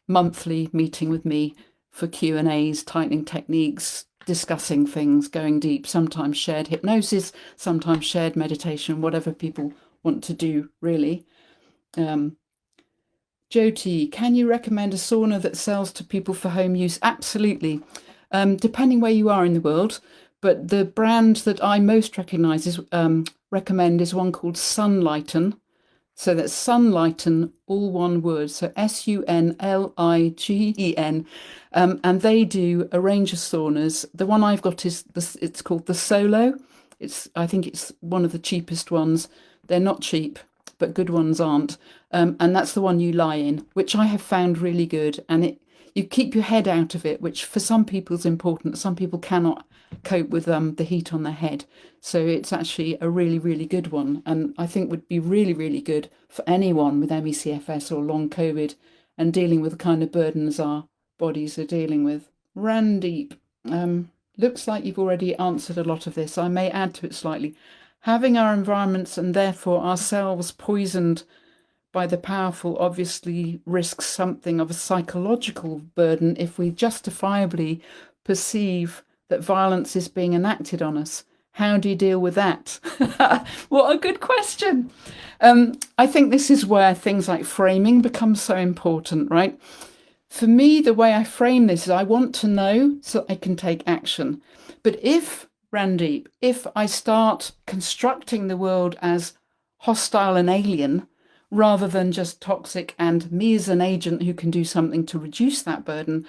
Speaker 2: monthly meeting with me for Q&As, tightening techniques, discussing things, going deep, sometimes shared hypnosis, sometimes shared meditation, whatever people want to do, really. Jyoti, can you recommend a sauna that sells to people for home use? Absolutely. Depending where you are in the world, but the brand that I most recommend is one called Sunlighten. So that's Sunlighten, all one word. So Sunligen. And they do a range of saunas. The one I've got it's called the Solo. I think it's one of the cheapest ones. They're not cheap, but good ones aren't. And that's the one you lie in, which I have found really good. And you keep your head out of it, which for some people is important. Some people cannot cope with the heat on their head. So it's actually a really, really good one. And I think would be really, really good for anyone with ME/CFS or long COVID and dealing with the kind of burdens our bodies are dealing with. Randeep, looks like you've already answered a lot of this. I may add to it slightly. Having our environments and therefore ourselves poisoned by the powerful obviously risks something of a psychological burden if we justifiably perceive that violence is being enacted on us. How do you deal with that? What a good question. I think this is where things like framing become so important, right? For me, the way I frame this is I want to know so I can take action. But Randeep, if I start constructing the world as hostile and alien, rather than just toxic and me as an agent who can do something to reduce that burden,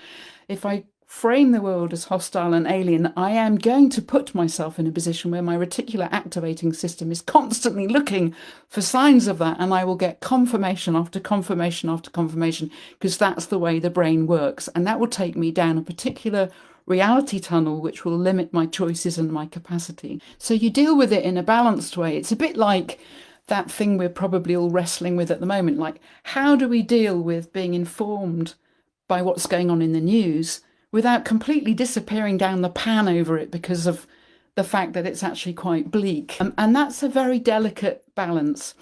Speaker 2: if I frame the world as hostile and alien, I am going to put myself in a position where my reticular activating system is constantly looking for signs of that, and I will get confirmation after confirmation after confirmation, because that's the way the brain works. And that will take me down a particular reality tunnel, which will limit my choices and my capacity. So you deal with it in a balanced way. It's a bit like that thing we're probably all wrestling with at the moment. Like, how do we deal with being informed by what's going on in the news without completely disappearing down the pan over it because of the fact that it's actually quite bleak? And that's a very delicate balance.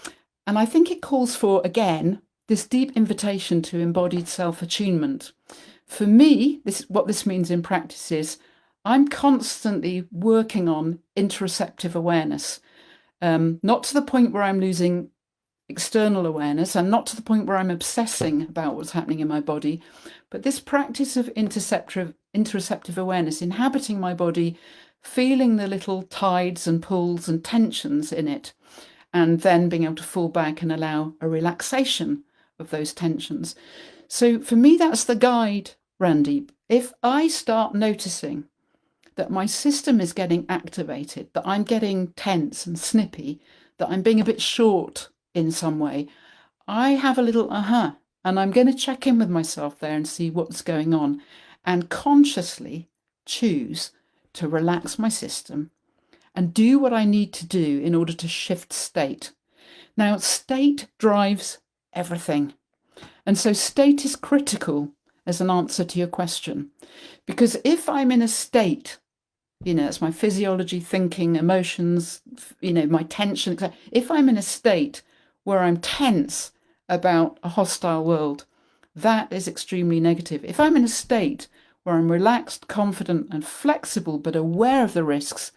Speaker 2: And I think it calls for, again, this deep invitation to embodied self-attunement. For me, what this means in practice is I'm constantly working on interoceptive awareness, not to the point where I'm losing external awareness and not to the point where I'm obsessing about what's happening in my body, but this practice of interoceptive awareness, inhabiting my body, feeling the little tides and pulls and tensions in it, and then being able to fall back and allow a relaxation of those tensions. So for me, that's the guide, Randeep. If I start noticing that my system is getting activated, that I'm getting tense and snippy, that I'm being a bit short in some way, I have a little and I'm going to check in with myself there and see what's going on and consciously choose to relax my system and do what I need to do in order to shift state. Now, state drives everything. And so state is critical as an answer to your question. Because if I'm in a state, it's my physiology, thinking, emotions, my tension, etc. If I'm in a state where I'm tense about a hostile world, that is extremely negative. If I'm in a state where I'm relaxed, confident, and flexible, but aware of the risks,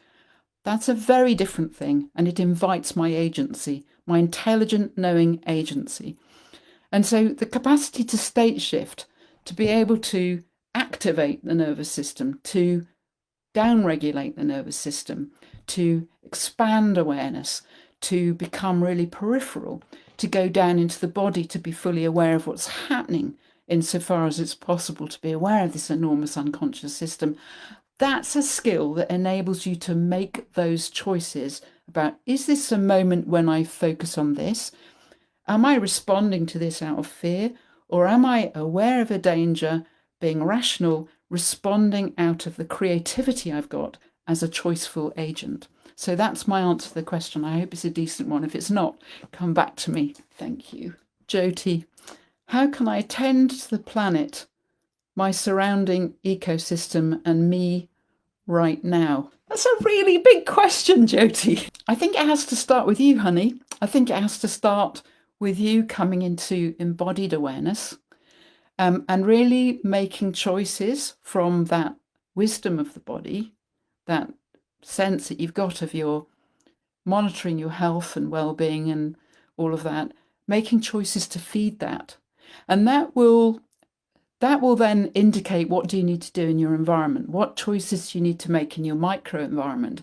Speaker 2: that's a very different thing. And it invites my agency, my intelligent, knowing agency. And so the capacity to state shift, to be able to activate the nervous system, to downregulate the nervous system, to expand awareness, to become really peripheral, to go down into the body, to be fully aware of what's happening insofar as it's possible to be aware of this enormous unconscious system. That's a skill that enables you to make those choices about, is this a moment when I focus on this? Am I responding to this out of fear? Or am I aware of a danger, being rational, responding out of the creativity I've got as a choiceful agent? So that's my answer to the question. I hope it's a decent one. If it's not, come back to me. Thank you. Jyoti, how can I tend to the planet, my surrounding ecosystem, and me right now? That's a really big question, Jyoti. I think it has to start with you, honey. I think it has to start with you coming into embodied awareness, and really making choices from that wisdom of the body, that sense that you've got of your monitoring your health and well-being and all of that, making choices to feed that. And that will then indicate what do you need to do in your environment, what choices you need to make in your microenvironment.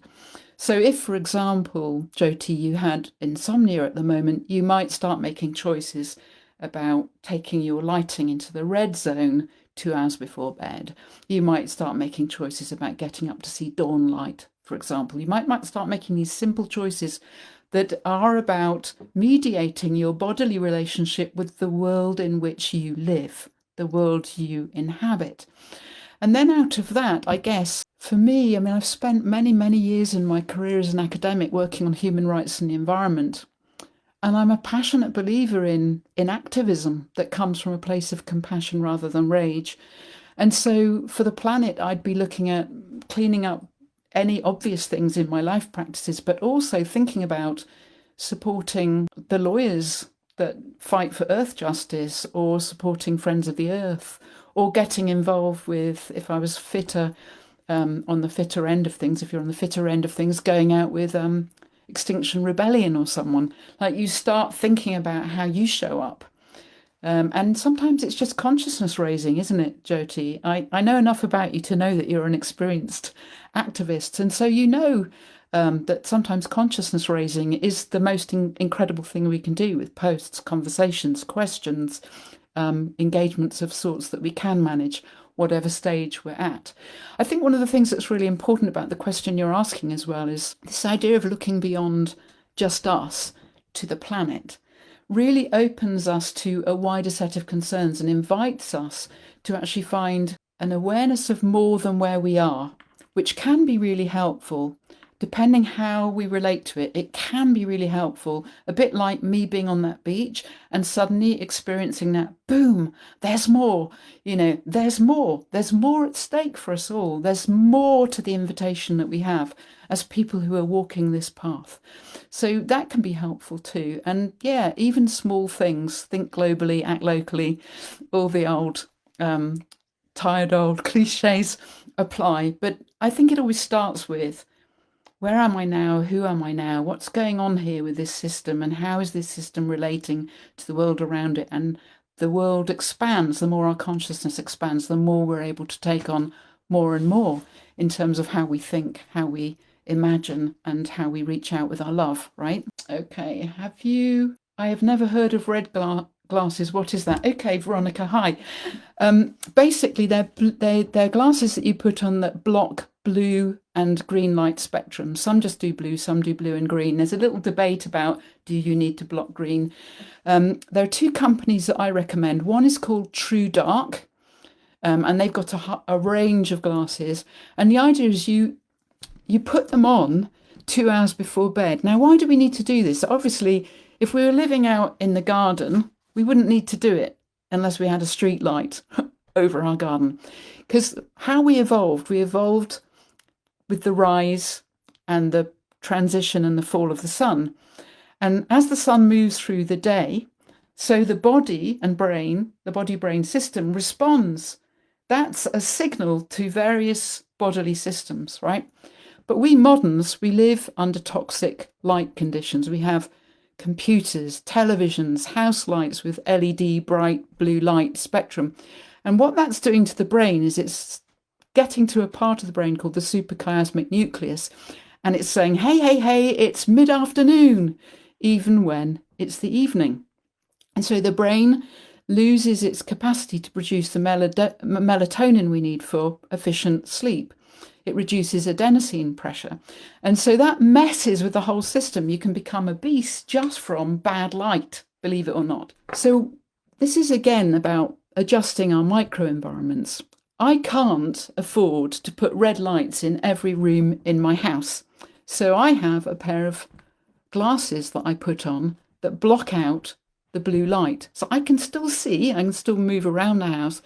Speaker 2: So if, for example, Jyoti, you had insomnia at the moment, you might start making choices about taking your lighting into the red zone 2 hours before bed. You might start making choices about getting up to see dawn light, for example. You might start making these simple choices that are about mediating your bodily relationship with the world in which you live, the world you inhabit. And then out of that, I guess, for me, I've spent many, many years in my career as an academic working on human rights and the environment. And I'm a passionate believer in activism that comes from a place of compassion rather than rage. And so for the planet, I'd be looking at cleaning up any obvious things in my life practices, but also thinking about supporting the lawyers that fight for earth justice, or supporting Friends of the Earth, or getting involved with, if I was fitter, on the fitter end of things, if you're on the fitter end of things, going out with Extinction Rebellion or someone. Like, you start thinking about how you show up. And sometimes it's just consciousness raising, isn't it, Jyoti? I know enough about you to know that you're an experienced activist. And so that sometimes consciousness raising is the most incredible thing we can do with posts, conversations, questions, engagements of sorts that we can manage, whatever stage we're at. I think one of the things that's really important about the question you're asking as well is this idea of looking beyond just us to the planet really opens us to a wider set of concerns and invites us to actually find an awareness of more than where we are, which can be really helpful. Depending how we relate to it, it can be really helpful. A bit like me being on that beach and suddenly experiencing that, boom, there's more, there's more at stake for us all. There's more to the invitation that we have as people who are walking this path. So that can be helpful too. And yeah, even small things, think globally, act locally, all the old, tired old cliches apply. But I think it always starts with, where am I now? Who am I now? What's going on here with this system? And how is this system relating to the world around it? And the world expands. The more our consciousness expands, the more we're able to take on more and more in terms of how we think, how we imagine, and how we reach out with our love, right? Okay, I have never heard of red glasses. What is that? Okay, Veronica, hi. Basically, they're glasses that you put on that block blue and green light spectrum. Some just do blue, some do blue and green. There's a little debate about, do you need to block green? There are two companies that I recommend. One is called True Dark, and they've got a range of glasses. And the idea is you put them on 2 hours before bed. Now, why do we need to do this? Obviously, if we were living out in the garden, we wouldn't need to do it unless we had a street light over our garden. Because how we evolved with the rise and the transition and the fall of the sun. And as the sun moves through the day, so the body and brain, the body-brain system responds. That's a signal to various bodily systems, right? But we moderns, we live under toxic light conditions. We have computers, televisions, house lights with LED bright blue light spectrum. And what that's doing to the brain is it's getting to a part of the brain called the suprachiasmatic nucleus. And it's saying, hey, hey, hey, it's mid-afternoon, even when it's the evening. And so the brain loses its capacity to produce the melatonin we need for efficient sleep. It reduces adenosine pressure. And so that messes with the whole system. You can become obese just from bad light, believe it or not. So this is again about adjusting our microenvironments. I can't afford to put red lights in every room in my house. So I have a pair of glasses that I put on that block out the blue light. So I can still see, I can still move around the house,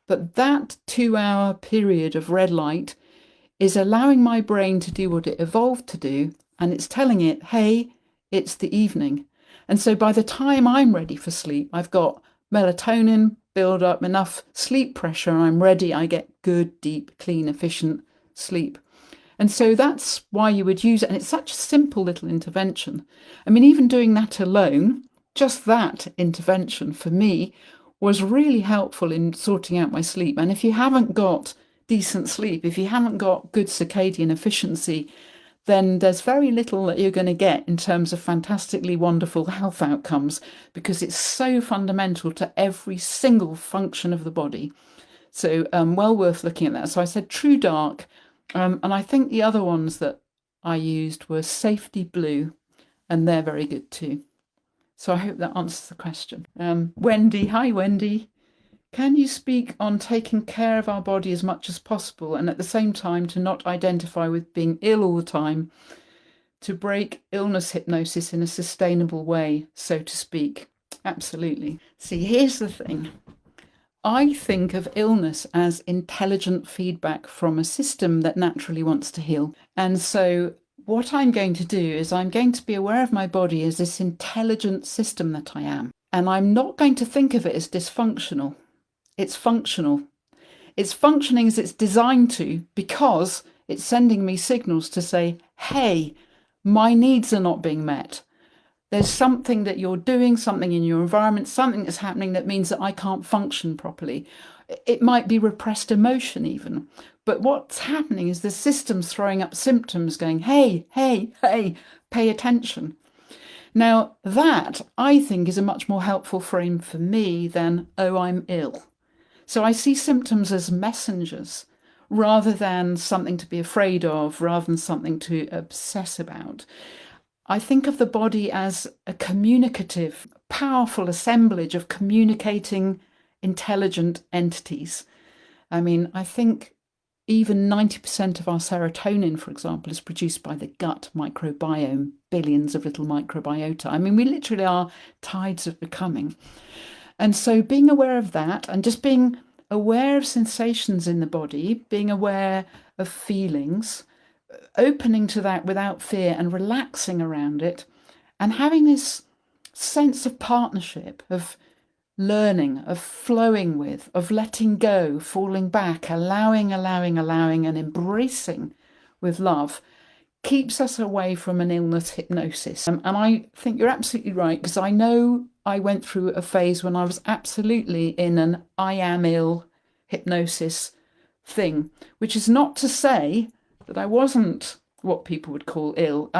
Speaker 2: but that 2-hour period of red light is allowing my brain to do what it evolved to do, and it's telling it, hey, it's the evening. And so by the time I'm ready for sleep, I've got melatonin build up, enough sleep pressure, I'm ready, I get good, deep, clean, efficient sleep. And so that's why you would use it. And it's such a simple little intervention. I mean, even doing that alone, just that intervention for me was really helpful in sorting out my sleep. And if you haven't got decent sleep, if you haven't got good circadian efficiency, then there's very little that you're going to get in terms of fantastically wonderful health outcomes, because it's so fundamental to every single function of the body. So well worth looking at that. So I said True Dark, and I think the other ones that I used were Safety Blue, and they're very good too. So I hope that answers the question. Wendy, hi Wendy. Can you speak on taking care of our body as much as possible and at the same time to not identify with being ill all the time, to break illness hypnosis in a sustainable way, so to speak? Absolutely. See, here's the thing. I think of illness as intelligent feedback from a system that naturally wants to heal. And so what I'm going to do is I'm going to be aware of my body as this intelligent system that I am. And I'm not going to think of it as dysfunctional. It's functional. It's functioning as it's designed to, because it's sending me signals to say, hey, my needs are not being met. There's something that you're doing, something in your environment, something that's happening that means that I can't function properly. It might be repressed emotion even. But what's happening is the system's throwing up symptoms going, hey, hey, hey, pay attention. Now, that, I think, is a much more helpful frame for me than, oh, I'm ill. So I see symptoms as messengers rather than something to be afraid of, rather than something to obsess about. I think of the body as a communicative, powerful assemblage of communicating, intelligent entities. I mean, I think even 90% of our serotonin, for example, is produced by the gut microbiome, billions of little microbiota. I mean, we literally are tides of becoming. And so being aware of that and just being aware of sensations in the body, being aware of feelings, opening to that without fear and relaxing around it, and having this sense of partnership, of learning, of flowing with, of letting go, falling back, allowing, and embracing with love, keeps us away from an illness hypnosis. And I think you're absolutely right, because I know I went through a phase when I was absolutely in an I am ill hypnosis thing, which is not to say that I wasn't what people would call ill.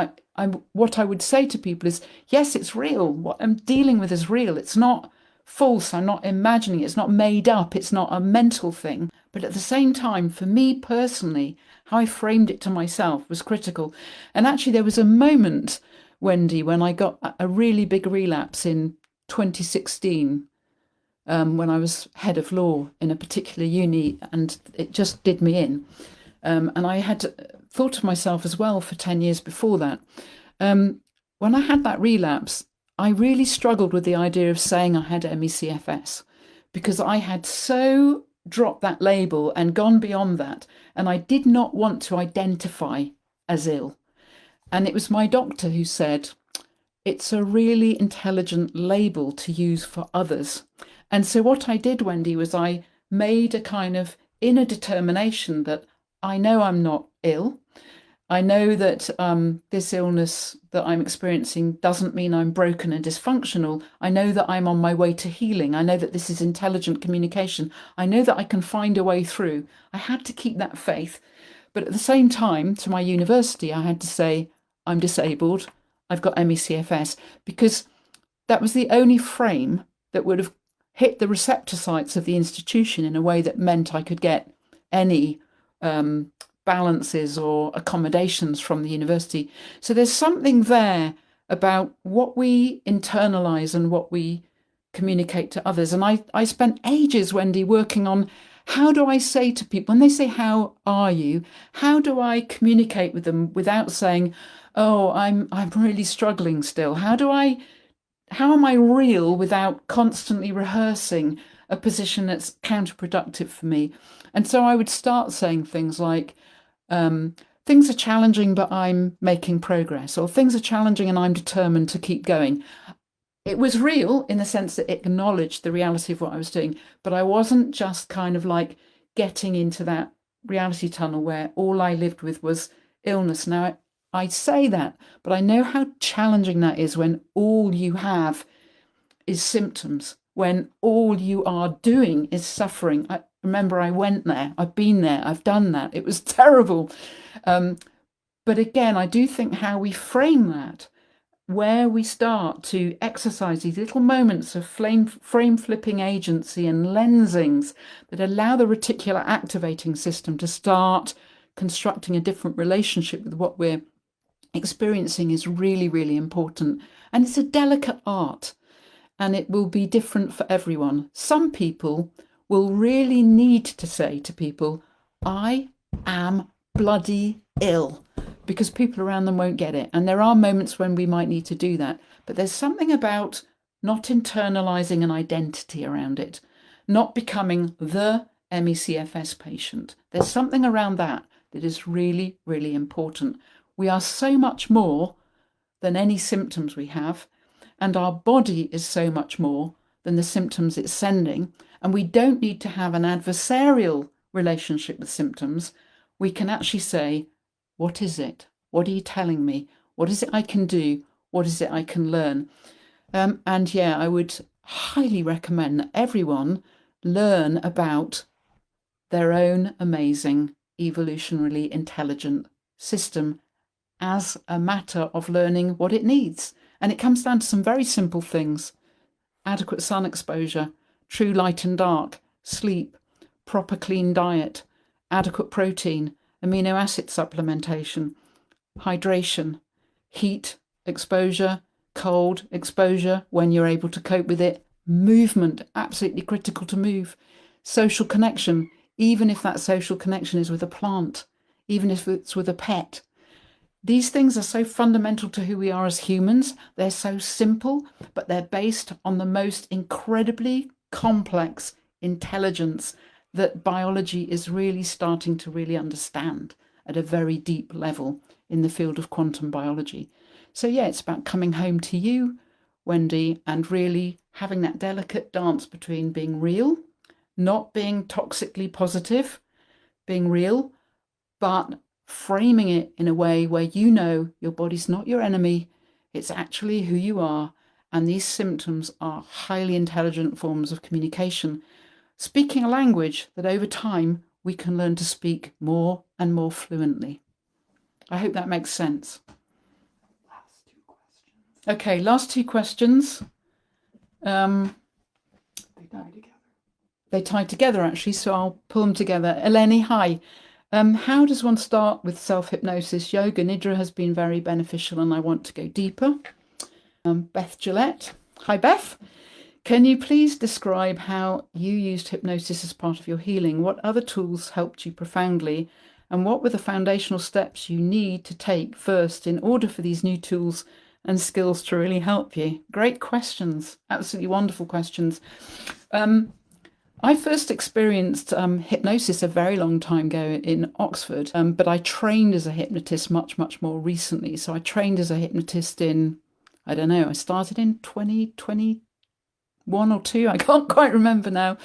Speaker 2: What I would say to people is, yes, it's real. What I'm dealing with is real. It's not false. I'm not imagining it. It's not made up. It's not a mental thing. But at the same time, for me personally, how I framed it to myself was critical. And actually, there was a moment, Wendy, when I got a really big relapse in 2016, when I was head of law in a particular uni, and it just did me in. And I had thought of myself as well for 10 years before that. When I had that relapse, I really struggled with the idea of saying I had ME/CFS, because I had so dropped that label and gone beyond that. And I did not want to identify as ill. And it was my doctor who said, it's a really intelligent label to use for others. And so what I did, Wendy, was I made a kind of inner determination that I know I'm not ill. I know that this illness that I'm experiencing doesn't mean I'm broken and dysfunctional. I know that I'm on my way to healing. I know that this is intelligent communication. I know that I can find a way through. I had to keep that faith. But at the same time, to my university, I had to say, I'm disabled. I've got ME/CFS, because that was the only frame that would have hit the receptor sites of the institution in a way that meant I could get any balances or accommodations from the university. So there's something there about what we internalize and what we communicate to others. And I spent ages, Wendy, working on how do I say to people, when they say, how are you? How do I communicate with them without saying, oh, I'm really struggling still? How am I real without constantly rehearsing a position that's counterproductive for me? And so I would start saying things like, things are challenging, but I'm making progress, or things are challenging and I'm determined to keep going. It was real in the sense that it acknowledged the reality of what I was doing, but I wasn't just kind of like getting into that reality tunnel where all I lived with was illness. Now, I say that, but I know how challenging that is when all you have is symptoms, when all you are doing is suffering. I remember I went there, I've been there, I've done that. It was terrible. But again, I do think how we frame that, where we start to exercise these little moments of frame flipping agency and lensings that allow the reticular activating system to start constructing a different relationship with what we're experiencing, is really, really important. And it's a delicate art, and it will be different for everyone. Some people will really need to say to people, I am bloody ill, because people around them won't get it. And there are moments when we might need to do that. But there's something about not internalizing an identity around it, not becoming the ME/CFS patient. There's something around that is really, really important. We are so much more than any symptoms we have, and our body is so much more than the symptoms it's sending. And we don't need to have an adversarial relationship with symptoms. We can actually say, what is it? What are you telling me? What is it I can do? What is it I can learn? And yeah, I would highly recommend that everyone learn about their own amazing, evolutionarily intelligent system as a matter of learning what it needs. And it comes down to some very simple things: adequate sun exposure, true light and dark, sleep, proper clean diet, adequate protein, amino acid supplementation, hydration, heat exposure, cold exposure when you're able to cope with it, movement, absolutely critical to move, social connection, even if that social connection is with a plant, even if it's with a pet. These things are so fundamental to who we are as humans. They're so simple, but they're based on the most incredibly complex intelligence that biology is really starting to really understand at a very deep level in the field of quantum biology. So yeah, it's about coming home to you, Wendy, and really having that delicate dance between being real, not being toxically positive, being real, but framing it in a way where you know your body's not your enemy, it's actually who you are, and these symptoms are highly intelligent forms of communication, speaking a language that over time we can learn to speak more and more fluently. I hope that makes sense. Okay, last two questions. They tie together, actually, so I'll pull them together. Eleni, hi. How does one start with self-hypnosis? Yoga Nidra has been very beneficial and I want to go deeper. Beth Gillette. Hi, Beth. Can you please describe how you used hypnosis as part of your healing? What other tools helped you profoundly? And what were the foundational steps you need to take first in order for these new tools and skills to really help you? Great questions. Absolutely wonderful questions. I first experienced hypnosis a very long time ago in Oxford, but I trained as a hypnotist much, much more recently. So I trained as a hypnotist in, I don't know, I started in 2021 or two, I can't quite remember now.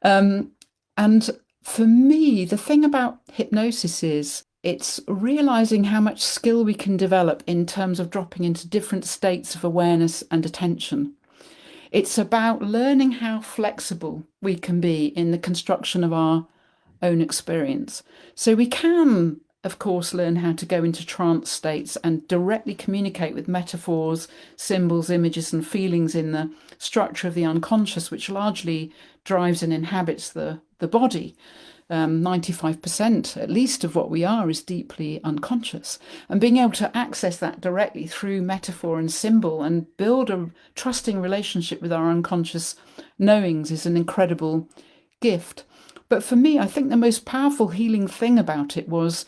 Speaker 2: And for me, the thing about hypnosis is it's realizing how much skill we can develop in terms of dropping into different states of awareness and attention. It's about learning how flexible we can be in the construction of our own experience. So we can, of course, learn how to go into trance states and directly communicate with metaphors, symbols, images, and feelings in the structure of the unconscious, which largely drives and inhabits the body. 95% at least of what we are is deeply unconscious, and being able to access that directly through metaphor and symbol and build a trusting relationship with our unconscious knowings is an incredible gift. But for me, I think the most powerful healing thing about it was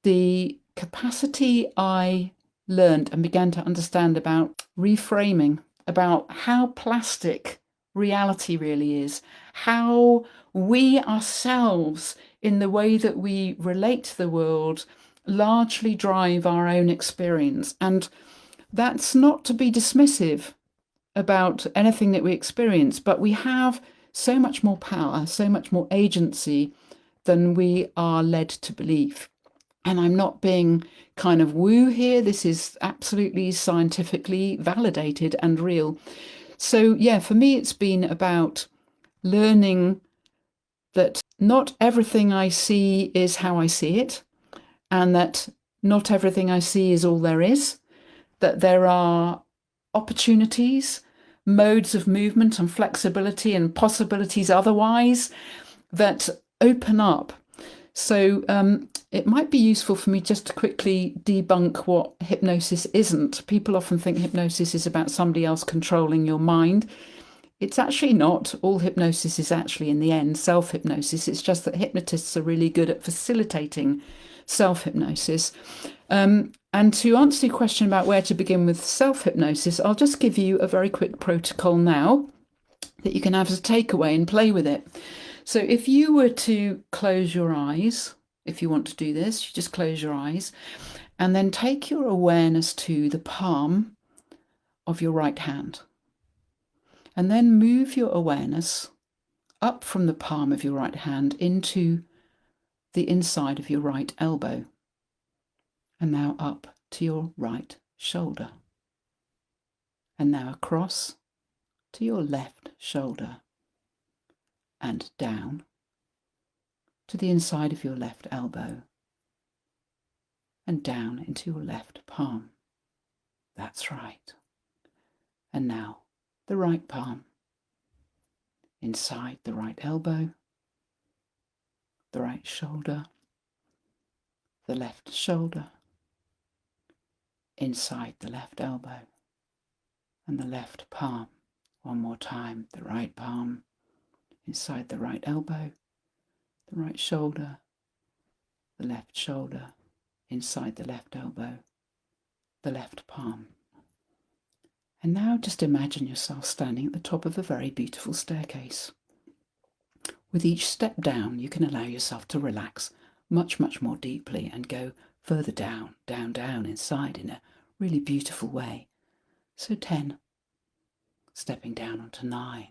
Speaker 2: the capacity I learned and began to understand about reframing, about how plastic reality really is, how we ourselves, in the way that we relate to the world, largely drive our own experience. And that's not to be dismissive about anything that we experience, but we have so much more power, so much more agency than we are led to believe. And I'm not being kind of woo here. This is absolutely scientifically validated and real. So yeah, for me, it's been about learning that not everything I see is how I see it, and that not everything I see is all there is, that there are opportunities, modes of movement and flexibility and possibilities otherwise that open up. So it might be useful for me just to quickly debunk what hypnosis isn't. People often think hypnosis is about somebody else controlling your mind. It's actually not. All hypnosis is actually, in the end, self-hypnosis. It's just that hypnotists are really good at facilitating self-hypnosis. And to answer your question about where to begin with self-hypnosis, I'll just give you a very quick protocol now that you can have as a takeaway and play with it. So if you were to close your eyes, if you want to do this, you just close your eyes and then take your awareness to the palm of your right hand. And then move your awareness up from the palm of your right hand into the inside of your right elbow. And now up to your right shoulder. And now across to your left shoulder. And down to the inside of your left elbow. And down into your left palm. That's right. And now the right palm, inside the right elbow, the right shoulder, the left shoulder, inside the left elbow, and the left palm. One more time, the right palm, inside the right elbow, the right shoulder, the left shoulder, inside the left elbow, the left palm. And now just imagine yourself standing at the top of a very beautiful staircase. With each step down, you can allow yourself to relax much, much more deeply and go further down, down, down inside in a really beautiful way. So 10, stepping down onto 9,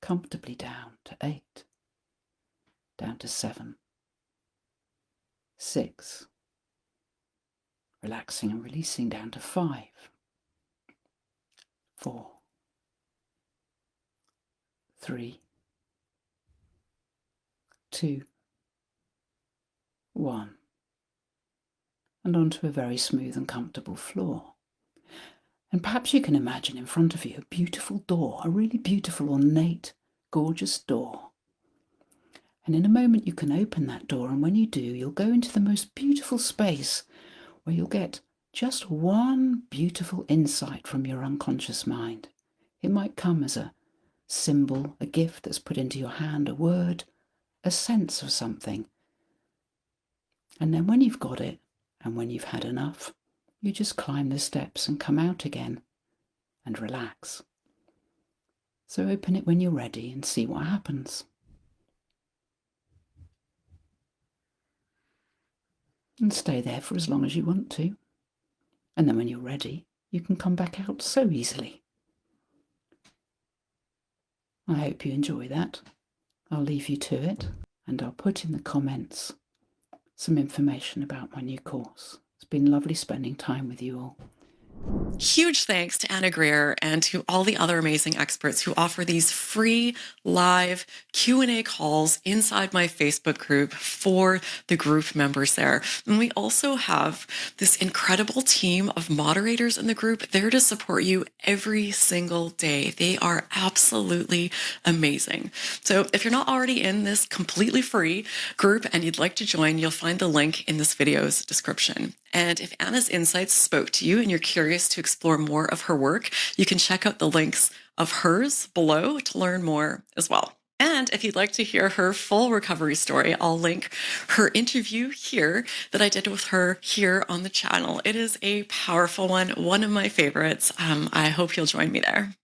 Speaker 2: comfortably down to 8, down to 7, 6, relaxing and releasing down to 5, 4, 3, 2, 1, and onto a very smooth and comfortable floor. And perhaps you can imagine in front of you a beautiful door, a really beautiful ornate gorgeous door. And in a moment you can open that door, and when you do, you'll go into the most beautiful space where you'll get just one beautiful insight from your unconscious mind. It might come as a symbol, a gift that's put into your hand, a word, a sense of something. And then when you've got it, and when you've had enough, you just climb the steps and come out again and relax. So open it when you're ready and see what happens. And stay there for as long as you want to. And then when you're ready, you can come back out so easily. I hope you enjoy that. I'll leave you to it, and I'll put in the comments some information about my new course. It's been lovely spending time with you all.
Speaker 1: Huge thanks to Anna Grear and to all the other amazing experts who offer these free live Q&A calls inside my Facebook group for the group members there. And we also have this incredible team of moderators in the group there to support you every single day. They are absolutely amazing. So if you're not already in this completely free group and you'd like to join, you'll find the link in this video's description. And if Anna's insights spoke to you and you're curious to explore more of her work, you can check out the links of hers below to learn more as well. And if you'd like to hear her full recovery story, I'll link her interview here that I did with her here on the channel. It is a powerful one of my favorites. I hope you'll join me there.